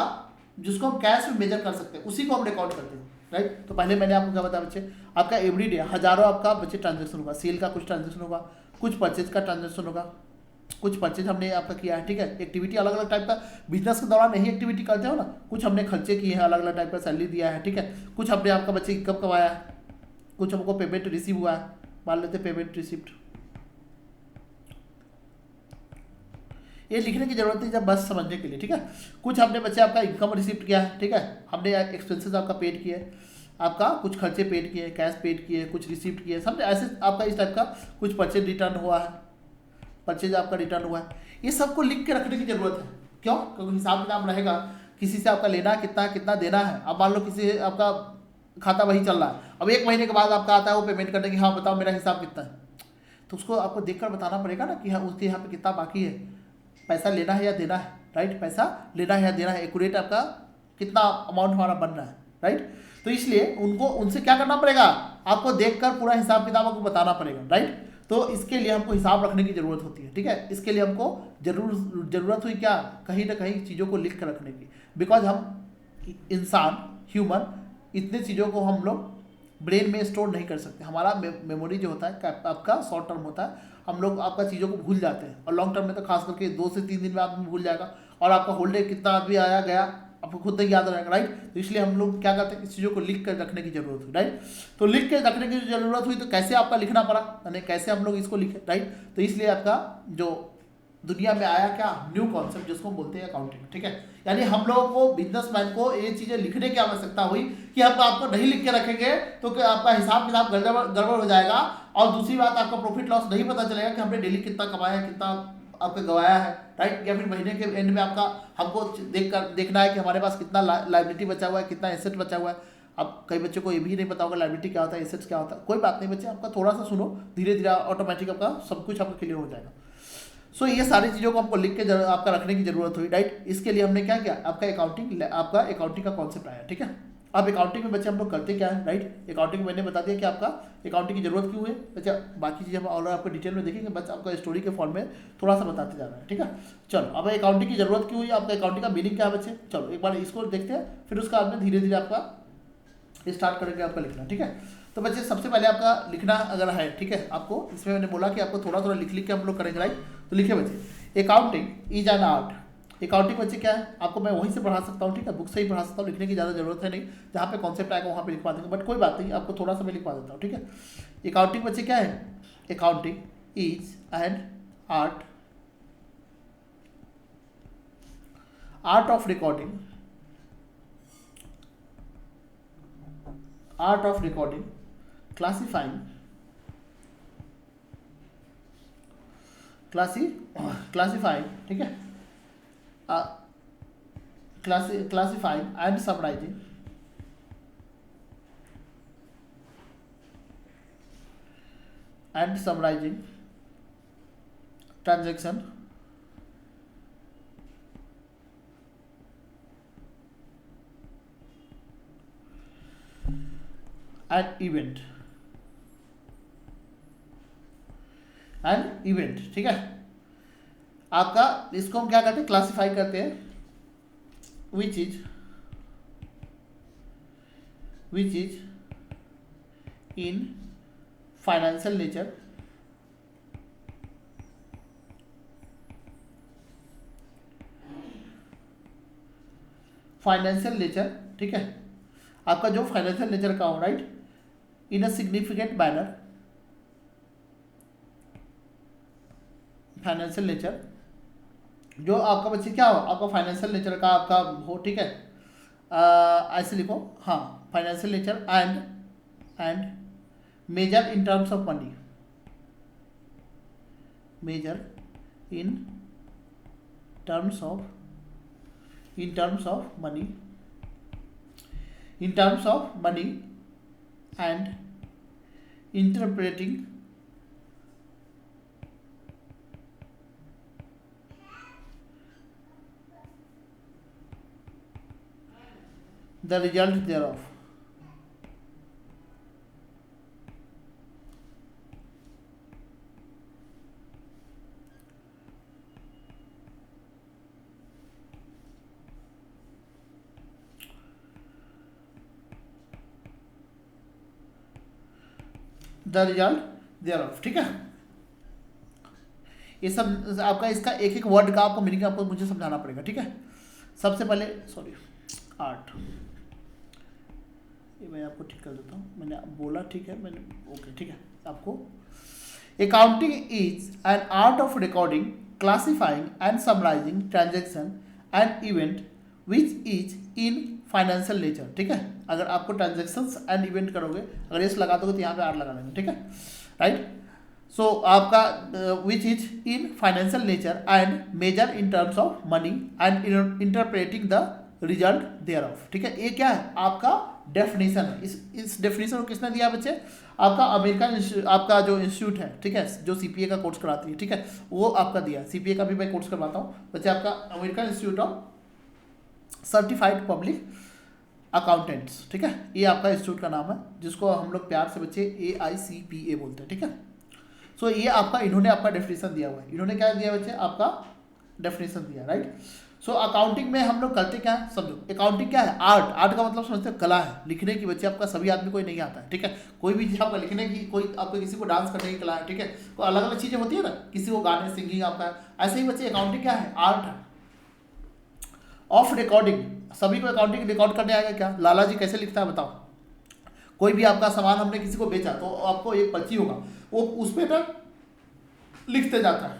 जिसको हम कैश में मेजर कर सकते हैं उसी को हम रिकॉर्ड करते हैं, राइट। तो पहले मैंने आपको क्या बताया बच्चे, आपका एवरीडे हजारों आपका बच्चे ट्रांजेक्शन होगा, सेल का कुछ ट्रांजेक्शन होगा, कुछ परचेज का ट्रांजेक्शन होगा, कुछ परचेज हमने आपका किया है, ठीक है। एक्टिविटी अलग अलग टाइप का, बिजनेस के दौरान यही एक्टिविटी करते हो ना, कुछ हमने खर्चे किए हैं, अलग अलग टाइप का सैलरी दिया है, ठीक है, कुछ हमने आपका बच्चे इनकम कमाया है, कुछ हमको पेमेंट रिसीव हुआ है, मान लेते पेमेंट रिसिप्ट, ये लिखने की जरूरत नहीं, जब बस समझने के लिए, ठीक है। कुछ हमने बच्चे आपका इनकम रिसिप्ट किया है, ठीक है, हमने एक्सपेंसेस आपका पेड किए, आपका कुछ खर्चे पेड किए, कैश पेड किए, कुछ रिसिप्ट किए, सब ऐसे आपका इस टाइप का कुछ परचेज रिटर्न हुआ है, परचेज आपका रिटर्न हुआ है। ये सबको लिख के रखने की जरूरत है, क्यों? क्योंकि हिसाब किताब रहेगा, किसी से आपका लेना कितना कितना देना है। अब मान लो किसी आपका खाता वही चल रहा है, अब 1 महीने के बाद आपका आता है वो पेमेंट करने की, हाँ बताओ मेरा हिसाब कितना है, तो उसको आपको देखकर बताना पड़ेगा ना कि हाँ उसके यहाँ पे कितना बाकी है, पैसा लेना है या देना है, राइट, पैसा लेना है या देना है, एक्यूरेट आपका कितना अमाउंट हमारा बन रहा है, राइट। तो इसलिए उनसे क्या करना पड़ेगा, आपको देखकर पूरा हिसाब किताब आपको बताना पड़ेगा, राइट। तो इसके लिए हमको हिसाब रखने की जरूरत होती है, ठीक है। इसके लिए हमको जरूरत हुई क्या, कहीं ना कहीं चीज़ों को लिख कर रखने की, बिकॉज हम इंसान ह्यूमन इतने चीज़ों को हम लोग ब्रेन में स्टोर नहीं कर सकते। हमारा मेमोरी जो होता है आपका शॉर्ट टर्म होता है, हम लोग आपका चीज़ों को भूल जाते हैं, और लॉन्ग टर्म में तो खास करके 2 से 3 दिन में आदमी भूल जाएगा, और आपका होल डे कितना आदमी आया गया आपको खुद नहीं याद रहेगा, राइट। तो इसलिए हम लोग क्या करते हैं, इस चीज़ों को लिख कर रखने की जरूरत हुई, राइट। तो लिख के रखने की जरूरत हुई तो कैसे आपका लिखना पड़ा, यानी कैसे हम लोग इसको लिखे, राइट। तो इसलिए आपका जो दुनिया में आया क्या, न्यू कॉन्सेप्ट जिसको बोलते हैं अकाउंटिंग, ठीक है। यानी हम लोगों को बिजनेसमैन को ये चीज़ें लिखने की आवश्यकता हुई कि हम आपको नहीं लिख के रखेंगे तो आपका हिसाब किताब गड़बड़ हो जाएगा, और दूसरी बात आपका प्रॉफिट लॉस नहीं पता चलेगा कि हमने डेली कितना कमाया, कितना आपका गवाया है, राइट, या फिर महीने के एंड में आपका हमको देखना है कि हमारे पास कितना लाइबिलिटी बचा हुआ है, कितना एसेट बचा हुआ है। अब कई बच्चों को ये भी नहीं पता होगा लाइबिलिटी क्या होता है, एसेट्स क्या होता है। कोई बात नहीं बच्चे, आपका थोड़ा सा सुनो, धीरे धीरे ऑटोमेटिक आपका सब कुछ आपका क्लियर हो जाएगा। सो ये सारी चीज़ों को हमको लिख के आपका रखने की जरूरत हुई, राइट। इसके लिए हमने क्या किया, आपका अकाउंटिंग का कॉन्सेप्ट आया, ठीक है। अब अकाउंटिंग में बच्चे हम लोग करते क्या है, राइट। अकाउंटिंग में मैंने बता दिया कि आपका अकाउंटिंग की जरूरत क्यों है। अच्छा, बाकी चीज़ें हम और आपको डिटेल में देखेंगे, बस आपका स्टोरी के फॉर्म में थोड़ा सा बताते जा रहा है, ठीक है। चलो, अब अकाउंटिंग की जरूरत क्यों हुई, आपका अकाउंटिंग का मीनिंग क्या है बच्चे। चलो एक बार इसको देखते हैं, फिर उसका बाद में धीरे धीरे आपका स्टार्ट करेंगे आपका लिखना, ठीक है। तो बच्चे सबसे पहले आपका लिखना अगर है, ठीक है, आपको इसमें मैंने बोला कि आपको थोड़ा थोड़ा लिख के हम लोग करेंगे, राइट। तो लिखे बच्चे, accounting is an art. Accounting बच्चे क्या है, आपको मैं वहीं से पढ़ा सकता हूँ, ठीक है, बुक से ही पढ़ा सकता हूँ, लिखने की ज़्यादा जरूरत है नहीं। जहाँ पे कॉन्सेप्ट आएगा वहाँ पे लिखवा देंगे, बट कोई बात नहीं, आपको थोड़ा सा मैं लिखवा देता हूँ, ठीक है। अकाउंटिंग बच्चे क्या है, accounting is an art, art of recording, art of recording, classifying, classifying, ठीक है, classifying and summarizing, transaction and event, ठीक है। आपका इसको हम क्या करते हैं, क्लासिफाई करते हैं, which is in financial nature, ठीक है। आपका जो फाइनेंशियल नेचर का हो, right, in a significant manner, financial nature जो आपका बच्चे क्या हो, आपका फाइनेंशियल नेचर का आपका हो, ठीक है। ऐसे लिखो, हाँ, financial nature and measure in terms of money, measure in terms of money and interpreting the result thereof, ठीक है। ये सब आपका इसका एक एक वर्ड का आपको मीनिंग आपको मुझे समझाना पड़ेगा, ठीक है। सबसे पहले आर्ट, ये मैं आपको ठीक कर देता हूँ, मैंने बोला, ठीक है, मैंने ओके, ठीक है। आपको accounting is an art of recording, classifying and summarising transaction and event which is in financial nature, ठीक है। अगर आपको ट्रांजैक्शंस एंड इवेंट करोगे, अगर इस लगा दोगे तो यहाँ पे आर लगा देंगे, ठीक है, राइट। सो आपका which is in financial nature and measure in terms of money and interpreting the result thereof, ठीक है। ये क्या है, आपका डेफिनेशन है। इस डेफिनेशन को किसने दिया बच्चे, आपका अमेरिकन आपका जो इंस्टीट्यूट है, ठीक है, जो सीपीए का कोर्स कराती है, ठीक है, वो आपका दिया। सीपीए का भी मैं कोर्स करवाता हूँ बच्चे, आपका American institute of certified public accountants, ठीक है, ये आपका इंस्टीट्यूट का नाम है, जिसको हम लोग प्यार से बच्चे AICPA बोलते हैं, ठीक है। सो ये आपका इन्होंने आपका डेफिनेशन दिया हुआ है। इन्होंने क्या दिया बच्चे, आपका डेफिनेशन दिया, राइट। सो अकाउंटिंग में हम लोग करते क्या है, समझो। अकाउंटिंग क्या है, आर्ट का मतलब समझते हो, कला है, लिखने की बच्चे। आपका सभी आदमी कोई नहीं आता है, ठीक है। कोई भी चीज़ आपका लिखने की, कोई आपको किसी को डांस करने की कला है, ठीक है, तो अलग अलग चीज़ें होती है ना, किसी को गाने सिंगिंग आपका, ऐसे ही बच्चे अकाउंटिंग क्या है, आर्ट है ऑफ रिकॉर्डिंग। सभी को अकाउंटिंग रिकॉर्ड करने आएगा क्या, लाला जी कैसे लिखता है बताओ। कोई भी आपका सामान हमने किसी को बेचा तो आपको एक पर्ची होगा, वो उस पर ना लिखते जाता है,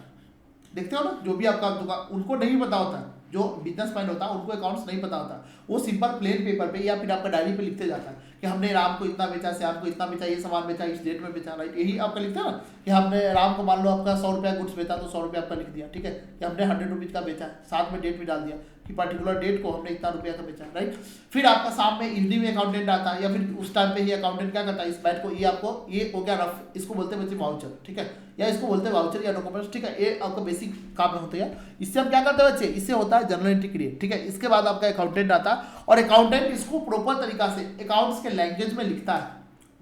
देखते हो ना। जो भी आपका दुकान, उनको नहीं पता होता है, जो बिजनेस मैन होता है उनको अकाउंट्स नहीं पता होता, वो सिंपल प्लेन पेपर पे या फिर आपका डायरी पे लिखते जाता है कि हमने राम को इतना बेचा, श्याम को इतना बेचा, ये सामान बेचा, इस डेट में बेचा, राइट। यही आपका लिखते हैं ना कि हमने राम को मान लो आपका 100 रुपया गुड्स बेचा तो 100 रुपया आपका लिख दिया, ठीक है, कि हमने 100 रुपीज़ का बेचा, साथ में डेट भी डाल दिया कि पर्टिकुलर डेट को हमने इतना रुपया का बेचा, राइट। फिर आपका शाम में इवनिंग में अकाउंटेंट आता है या फिर उस टाइम पे ही अकाउंटेंट क्या करता है, इस बैट को ये आपको ये हो गया रफ, इसको बोलते हैं बच्चे वाउचर, ठीक है, या इसको बोलते हैं वाउचर या डॉक्यूमेंट्स, ठीक है। ये आपका बेसिक काम में होता है। इससे हम क्या करते हैं बच्चे, इससे होता है जर्नल एंट्री क्रिएट, ठीक है। इसके बाद आपका अकाउंटेंट आता है और अकाउंटेंट इसको प्रॉपर तरीका से अकाउंट्स के लैंग्वेज में लिखता है,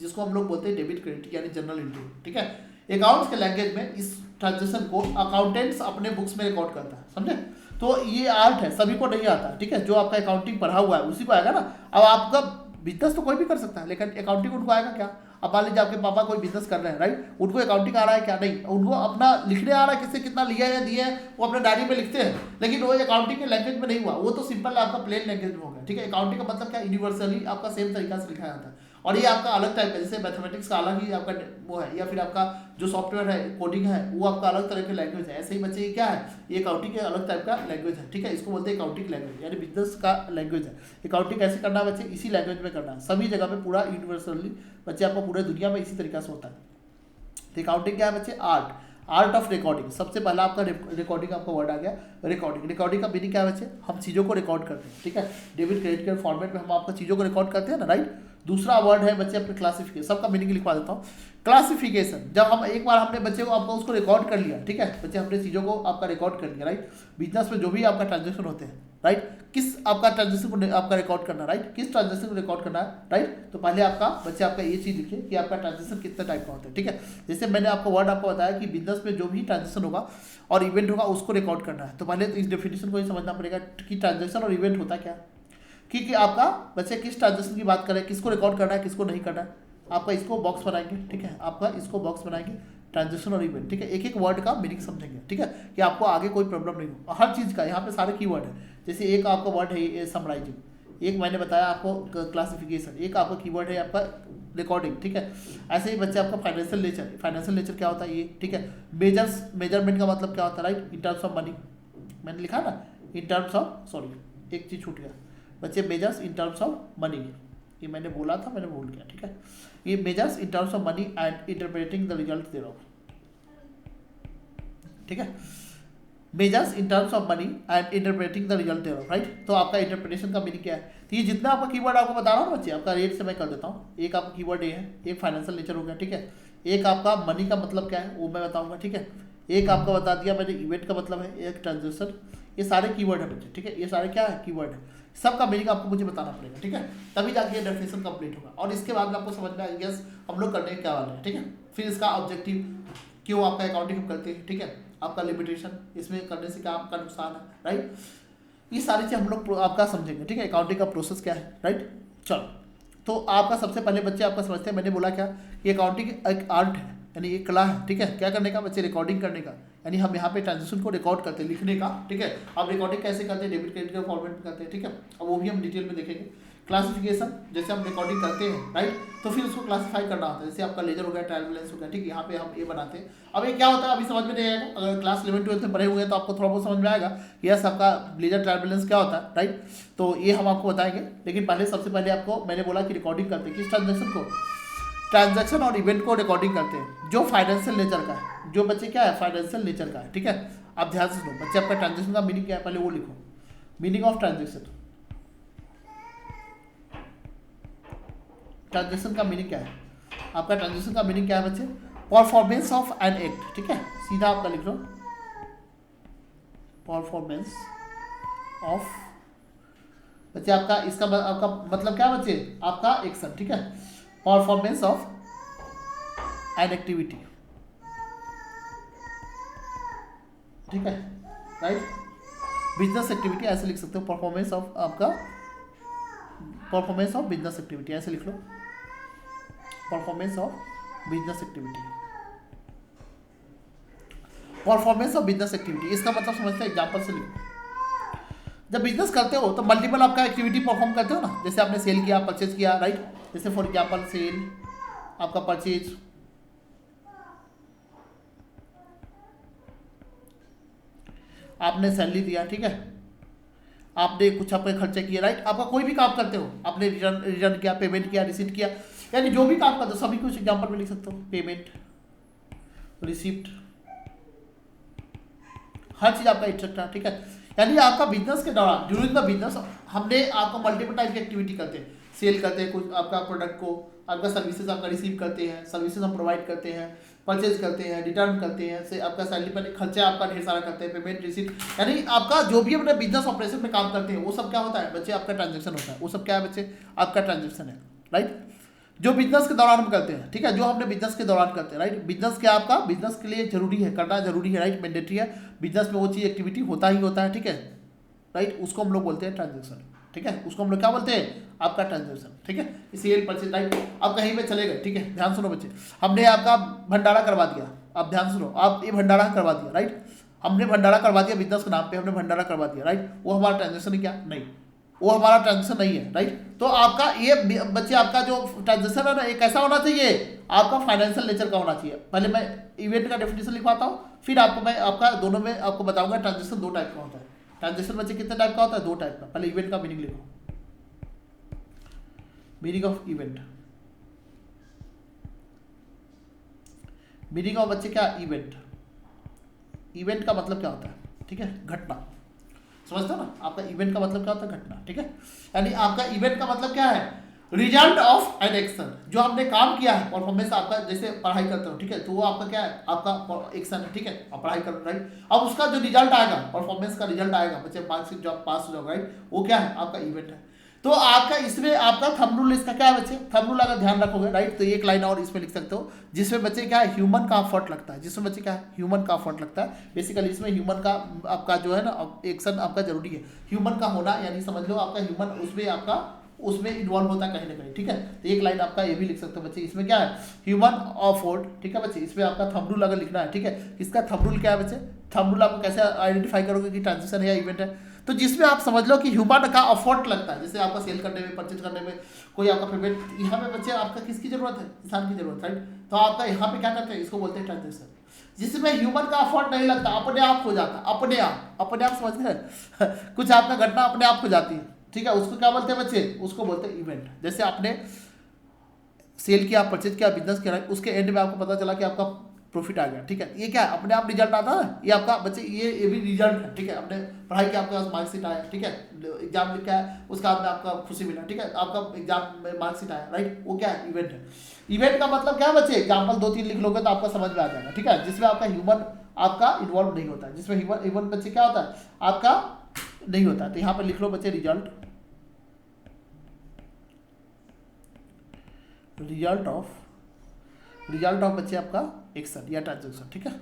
जिसको हम लोग बोलते हैं डेबिट क्रेडिट यानी जर्नल एंट्री, ठीक है। अकाउंट्स के लैंग्वेज में इस ट्रांजेक्शन को अकाउंटेंट्स अपने बुक्स में रिकॉर्ड करता है, समझे। तो ये आर्ट है, सभी को नहीं आता, ठीक है। जो आपका अकाउंटिंग पढ़ा हुआ है उसी को आएगा ना। अब आपका बिजनेस तो कोई भी कर सकता है, लेकिन अकाउंटिंग उनको आएगा क्या। अब मान लीजिए आपके पापा कोई बिजनेस कर रहे हैं, राइट, उनको अकाउंटिंग आ रहा है क्या, नहीं, उनको अपना लिखने आ रहा है, किससे कितना लिया है दिया है वो अपने डायरी में लिखते हैं, लेकिन वो अकाउंटिंग के लैंग्वेज में नहीं हुआ, वो तो सिंपल आपका प्लेन लैंग्वेज में हो गया, ठीक है। अकाउंटिंग का मतलब क्या, यूनिवर्सली आपका सेम तरीका से लिखा जाता है। और ये आपका अलग टाइप का, जैसे मैथमेटिक्स का अलग ही आपका वो है, या फिर आपका जो सॉफ्टवेयर है कोडिंग है वो आपका अलग तरह के लैंग्वेज है। ऐसे ही बच्चे ये क्या है, ये अकाउंटिंग के अलग टाइप का लैंग्वेज है, ठीक है। इसको बोलते हैं अकाउंटिंग लैंग्वेज यानी बिजनेस का लैंग्वेज है। अकाउंटिंग कैसे करना है बच्चे, इसी लैंग्वेज में करना है, सभी जगह पे पूरा यूनिवर्सली बच्चे आपको पूरे दुनिया में इसी तरीका से होता है। तो अकाउंटिंग क्या है बच्चे, आर्ट ऑफ रिकॉर्डिंग। सबसे पहला आपका रिकॉर्डिंग आपका वर्ड आ गया रिकॉर्डिंग का मीनिंग क्या है बच्चे, हम चीज़ों को रिकॉर्ड करते हैं, ठीक है। डेबिट क्रेडिट के फॉर्मेट में हम आपका चीज़ों को रिकॉर्ड करते हैं ना, राइट। दूसरा वर्ड है बच्चे अपने क्लासिफिकेशन, सबका मीनिंग लिखवा देता हूँ। क्लासिफिकेशन, जब हम एक बार हमने बच्चे को आपका उसको रिकॉर्ड कर लिया, ठीक है, बच्चे हमने चीज़ों को आपका रिकॉर्ड कर लिया, राइट। बिजनेस में जो भी आपका ट्रांजेक्शन होते हैं, राइट, किस आपका ट्रांजेक्शन को आपका रिकॉर्ड करना, राइट, किस ट्रांजेक्शन को रिकॉर्ड करना है, राइट। तो पहले आपका बच्चे आपका ये चीज़ लिखिए कि आपका ट्रांजेक्शन कितने टाइप का होता है, ठीक है। जैसे मैंने आपको वर्ड आपको बताया कि बिजनेस में जो भी ट्रांजेक्शन होगा और इवेंट होगा उसको रिकॉर्ड करना है। तो पहले तो इस डेफिनेशन को ही समझना पड़ेगा कि ट्रांजेक्शन और इवेंट होता क्या, कि आपका बच्चे किस ट्रांजेक्शन की बात करें, किसको रिकॉर्ड करना है किसको नहीं करना है। आपका इसको बॉक्स बनाएंगे, ठीक है, आपका इसको बॉक्स बनाएंगे ट्रांजेक्शन और इवेंट, ठीक है। एक एक वर्ड का मीनिंग समझेंगे, ठीक है, कि आपको आगे कोई प्रॉब्लम नहीं हो। हर चीज़ का यहाँ पे सारे कीवर्ड है। जैसे एक आपका वर्ड है समराइजिंग, एक मैंने बताया आपको क्लासिफिकेशन, एक आपका कीवर्ड है आपका रिकॉर्डिंग, ठीक है। ऐसे ही बच्चे आपका फाइनेंशियल नेचर क्या होता है ये, ठीक है। मेजरमेंट का मतलब क्या होता है, right, in terms of money, मैंने लिखा ना इन टर्म्स ऑफ, सॉरी एक चीज़ छूट गया बच्चे, measures in terms of money, ये मैंने बोला था, मैंने भूल गया, ठीक है। ये measures in terms of money and interpreting the result thereof, ठीक है। Measures in terms of money and interpreting the result thereof, right. तो आपका इंटरप्रिटेशन का मीनिंग क्या है, तो ये जितना आपका कीवर्ड आपको बता रहा हूँ बच्चे, आपका रेट से मैं कर देता हूँ। एक आपका कीवर्ड ये है, एक फाइनेंशियल नेचर हो गया, ठीक है। एक आपका मनी का मतलब क्या है वो मैं बताऊँगा, ठीक है। एक आपका बता दिया मैंने इवेंट का मतलब है, एक ट्रांजेक्शन, ये सारे कीवर्ड है बच्चे, ठीक है। ये सारे क्या है कीवर्ड है, सबका मीनिंग आपको मुझे बताना पड़ेगा, ठीक है, तभी जाके ये डेफिनेशन कंप्लीट होगा। और इसके बाद में आपको समझ में आएगा यस हम लोग करने क्या वाले हैं, ठीक है। फिर इसका ऑब्जेक्टिव, क्यों आपका अकाउंटिंग हम करते हैं, ठीक है, आपका लिमिटेशन, इसमें करने से क्या आपका नुकसान है, राइट। ये सारी चीज़ हम लोग आपका समझेंगे, ठीक है। अकाउंटिंग का प्रोसेस क्या है, राइट। चलो, तो आपका सबसे पहले बच्चे आपका समझते हैं, मैंने बोला क्या कि अकाउंटिंग एक आर्ट है यानी एक कला है, ठीक है। क्या करने का बच्चे, रिकॉर्डिंग करने का, यानी हम यहाँ पे ट्रांजेक्शन को रिकॉर्ड करते हैं, लिखने का, ठीक है। अब रिकॉर्डिंग कैसे करते हैं, डेबिट क्रेडिट के फॉर्मेट में करते हैं, ठीक है। अब वो भी हम डिटेल में देखेंगे। क्लासिफिकेशन, जैसे हम रिकॉर्डिंग करते हैं, राइट, तो फिर उसको क्लासीफाई करना होता है। जैसे आपका लेजर हो गया, ट्रायल बैलेंस हो गया, ठीक है, यहाँ पे हम ये बनाते हैं। अब ये क्या होता है अभी समझ में नहीं आएगा, अगर क्लास 11-12 में पढ़े हुए हैं तो आपको थोड़ा बहुत समझ में आएगा कि यस आपका लेजर ट्रायल बैलेंस क्या होता है, राइट। तो ये हम आपको बताएंगे, लेकिन पहले सबसे पहले आपको मैंने बोला कि रिकॉर्डिंग करते हैं किस ट्रांजेक्शन को, ट्रांजैक्शन और इवेंट को रिकॉर्डिंग करते हैं जो फाइनेंशियल नेचर का है, जो बच्चे क्या है फाइनेंशियल नेचर का है, ठीक है। आप ध्यान से सुनो बच्चे, आपका ट्रांजैक्शन का मीनिंग क्या है पहले वो लिखो, मीनिंग ऑफ ट्रांजैक्शन, ट्रांजैक्शन का मीनिंग क्या है, आपका ट्रांजैक्शन का मीनिंग क्या है बच्चे, परफॉर्मेंस ऑफ एन एक्ट, ठीक है, सीधा आपका लिख लो परफॉर्मेंस ऑफ, बच्चे आपका इसका आपका मतलब क्या बच्चे, आपका एक्शन, ठीक है, परफॉर्मेंस ऑफ एन एक्टिविटी, ठीक है, राइट, बिजनेस एक्टिविटी ऐसे लिख सकते हो, परफॉर्मेंस ऑफ आपका परफॉर्मेंस ऑफ बिजनेस एक्टिविटी ऐसे लिख लो, performance of business activity, performance of business activity, इसका मतलब समझते हैं एग्जांपल से लिखो। जब बिजनेस करते हो तो मल्टीपल आपका एक्टिविटी परफॉर्म करते हो ना, जैसे आपने सेल किया, परचेज किया, राइट, जैसे फॉर एग्जांपल सेल, आपका परचेज, आपने सैलरी दिया, ठीक है, आपने कुछ आपके खर्चे किए, राइट। आपका कोई भी काम करते हो, आपने रिटर्न किया, पेमेंट किया, रिसीट किया, यानी जो भी काम करते हो सभी कुछ एग्जाम्पल में लिख सकते हो। पेमेंट, रिसिप्ट, हर चीज आपका इंस्ट्रक्टर है, ठीक है। यानी आपका बिजनेस के दौरान ड्यूरिंग द बिजनेस हमने आपको मल्टीपल टाइप की एक्टिविटी करते हैं, सेल करते हैं कुछ आपका प्रोडक्ट को, आपका सर्विसेज आपका रिसीव करते हैं, सर्विसेज हम प्रोवाइड करते हैं, परचेज करते हैं, रिटर्न करते हैं, से आपका सैलरी पर खर्चे आपका ढेर सारा करते हैं, पेमेंट, रिसीट, यानी आपका जो भी अपने बिजनेस ऑपरेशन में काम करते हैं वो सब क्या होता है बच्चे, आपका ट्रांजेक्शन होता है। वो सब क्या है बच्चे, आपका ट्रांजेक्शन है, राइट। जो बिजनेस के दौरान हम करते हैं, ठीक है, जो हमने बिजनेस के दौरान करते हैं, राइट। बिजनेस क्या आपका बिजनेस के लिए जरूरी है, करना जरूरी है, राइट, मैंडेटरी है। बिजनेस में वो चीज एक्टिविटी होता ही होता है, ठीक है, राइट। उसको हम लोग बोलते हैं ट्रांजेक्शन, ठीक है। उसको हम लोग क्या बोलते हैं, आपका ट्रांजेक्शन, ठीक है। Sale, purchase, right. आप कहीं पे चले गए, ठीक है, ध्यान सुनो बच्चे, हमने आपका भंडारा करवा दिया, आप ध्यान सुनो, आप ये भंडारा करवा दिया, राइट। हमने भंडारा करवा दिया बिजनेस के नाम पे, हमने भंडारा करवा दिया, राइट। वो हमारा ट्रांजेक्शन है क्या, नहीं, वो हमारा ट्रांजेक्शन नहीं है, राइट। तो आपका ये बच्चे आपका जो ट्रांजेक्शन है ना, ये कैसा होना चाहिए, आपका फाइनेंशियल नेचर का होना चाहिए। पहले मैं इवेंट का डेफिनेशन लिखवाता हूँ, फिर आपको मैं आपका दोनों में आपको बताऊंगा ट्रांजेक्शन दो टाइप का होता है। ट्रांजेक्शन बच्चे कितने टाइप का होता है, दो टाइप का। पहले इवेंट का मीनिंग लिखो, meaning of event, meaning of बच्चे क्या, इवेंट। इवेंट का मतलब क्या होता है, ठीक है, घटना, समझते हो ना। आपका इवेंट का मतलब क्या होता है, घटना, ठीक है। यानी आपका इवेंट का मतलब क्या है, रिजल्ट ऑफ एन एक्शन, जो हमने काम किया है, परफॉर्मेंस आपका, जैसे पढ़ाई करते हो, ठीक है, तो वो आपका क्या है, आपका एक्शन है, ठीक है, आप पढ़ाई करो, राइट। अब उसका जो रिजल्ट आएगा, परफॉर्मेंस का रिजल्ट आएगा, बच्चे मार्क्स जॉब पास हो जाओगे, राइट, वो क्या है, आपका इवेंट है। तो आपका इसमें आपका थंब रूल इसका क्या है बच्चे, थंब रूल अगर ध्यान रखोगे, राइट, तो एक लाइन और इसमें लिख सकते हो, जिसमें बच्चे क्या है, ह्यूमन का एफर्ट लगता है, जिसमें बच्चे क्या है, ह्यूमन का एफर्ट लगता है। बेसिकली इसमें ह्यूमन का आपका जो है ना एक्शन आपका जरूरी है, ह्यूमन का होना, यानी समझ लो आपका ह्यूमन उसमें आपका उसमें इन्वॉल्व होता है कहीं ना कहीं, ठीक है। तो एक लाइन आपका ये भी लिख सकते हो बच्चे, इसमें क्या है, ह्यूमन एफर्ट, ठीक है बच्चे। इसमें आपका थंब रूल अगर लिखना है, ठीक है, इसका थंब रूल क्या है बच्चे, थंब रूल आपको कैसे आइडेंटिफाई करोगे कि ट्रांजेक्शन है या इवेंट है, तो जिसमें आप समझ लो कि ह्यूमन का एफर्ट लगता है, जैसे आपका सेल करने में, परचेज करने में, कोई आपका पेमेंट, यहाँ पे बच्चे आपका किसकी जरूरत है, इंसान की जरूरत है, राइट। तो आपका यहाँ पे क्या करते हैं, इसको बोलते हैं ट्रांजेक्शन, जिसमें ह्यूमन का एफर्ट नहीं लगता, अपने आप हो जाता, अपने आप समझते हैं कुछ आपका घटना अपने आप हो जाती है, ठीक है, उसको क्या बोलते हैं बच्चे, उसको बोलते हैं इवेंट। जैसे आपने सेल किया, परचेज किया, बिजनेस किया, उसके एंड में आपको पता चला कि आपका प्रॉफिट आ गया, ठीक है, ये क्या है, अपने आप रिजल्ट आता है, ये आपका बच्चे ये भी रिजल्ट है, ठीक है। आपने पढ़ाई किया, आपके पास मार्कशीट आया, ठीक है, एग्जाम लिखा है, उसका बाद में आपका खुशी मिला, ठीक है, आपका एग्जाम में मार्कशीट आया, राइट, वो क्या है, इवेंट है। इवेंट का मतलब क्या है बच्चे, एग्जाम्पल 2-3 लिख लोगे तो आपका समझ में आ जाएगा, ठीक है, जिसमें आपका ह्यूमन आपका इन्वॉल्व नहीं होता है, जिसमें ह्यूमन बच्चे क्या होता है, आपका नहीं होता है। तो यहाँ पर लिख लो बच्चे रिजल्ट, रिजल्ट ऑफ बच्चे आपका एक्शन या ट्रांजेक्शन, ठीक है।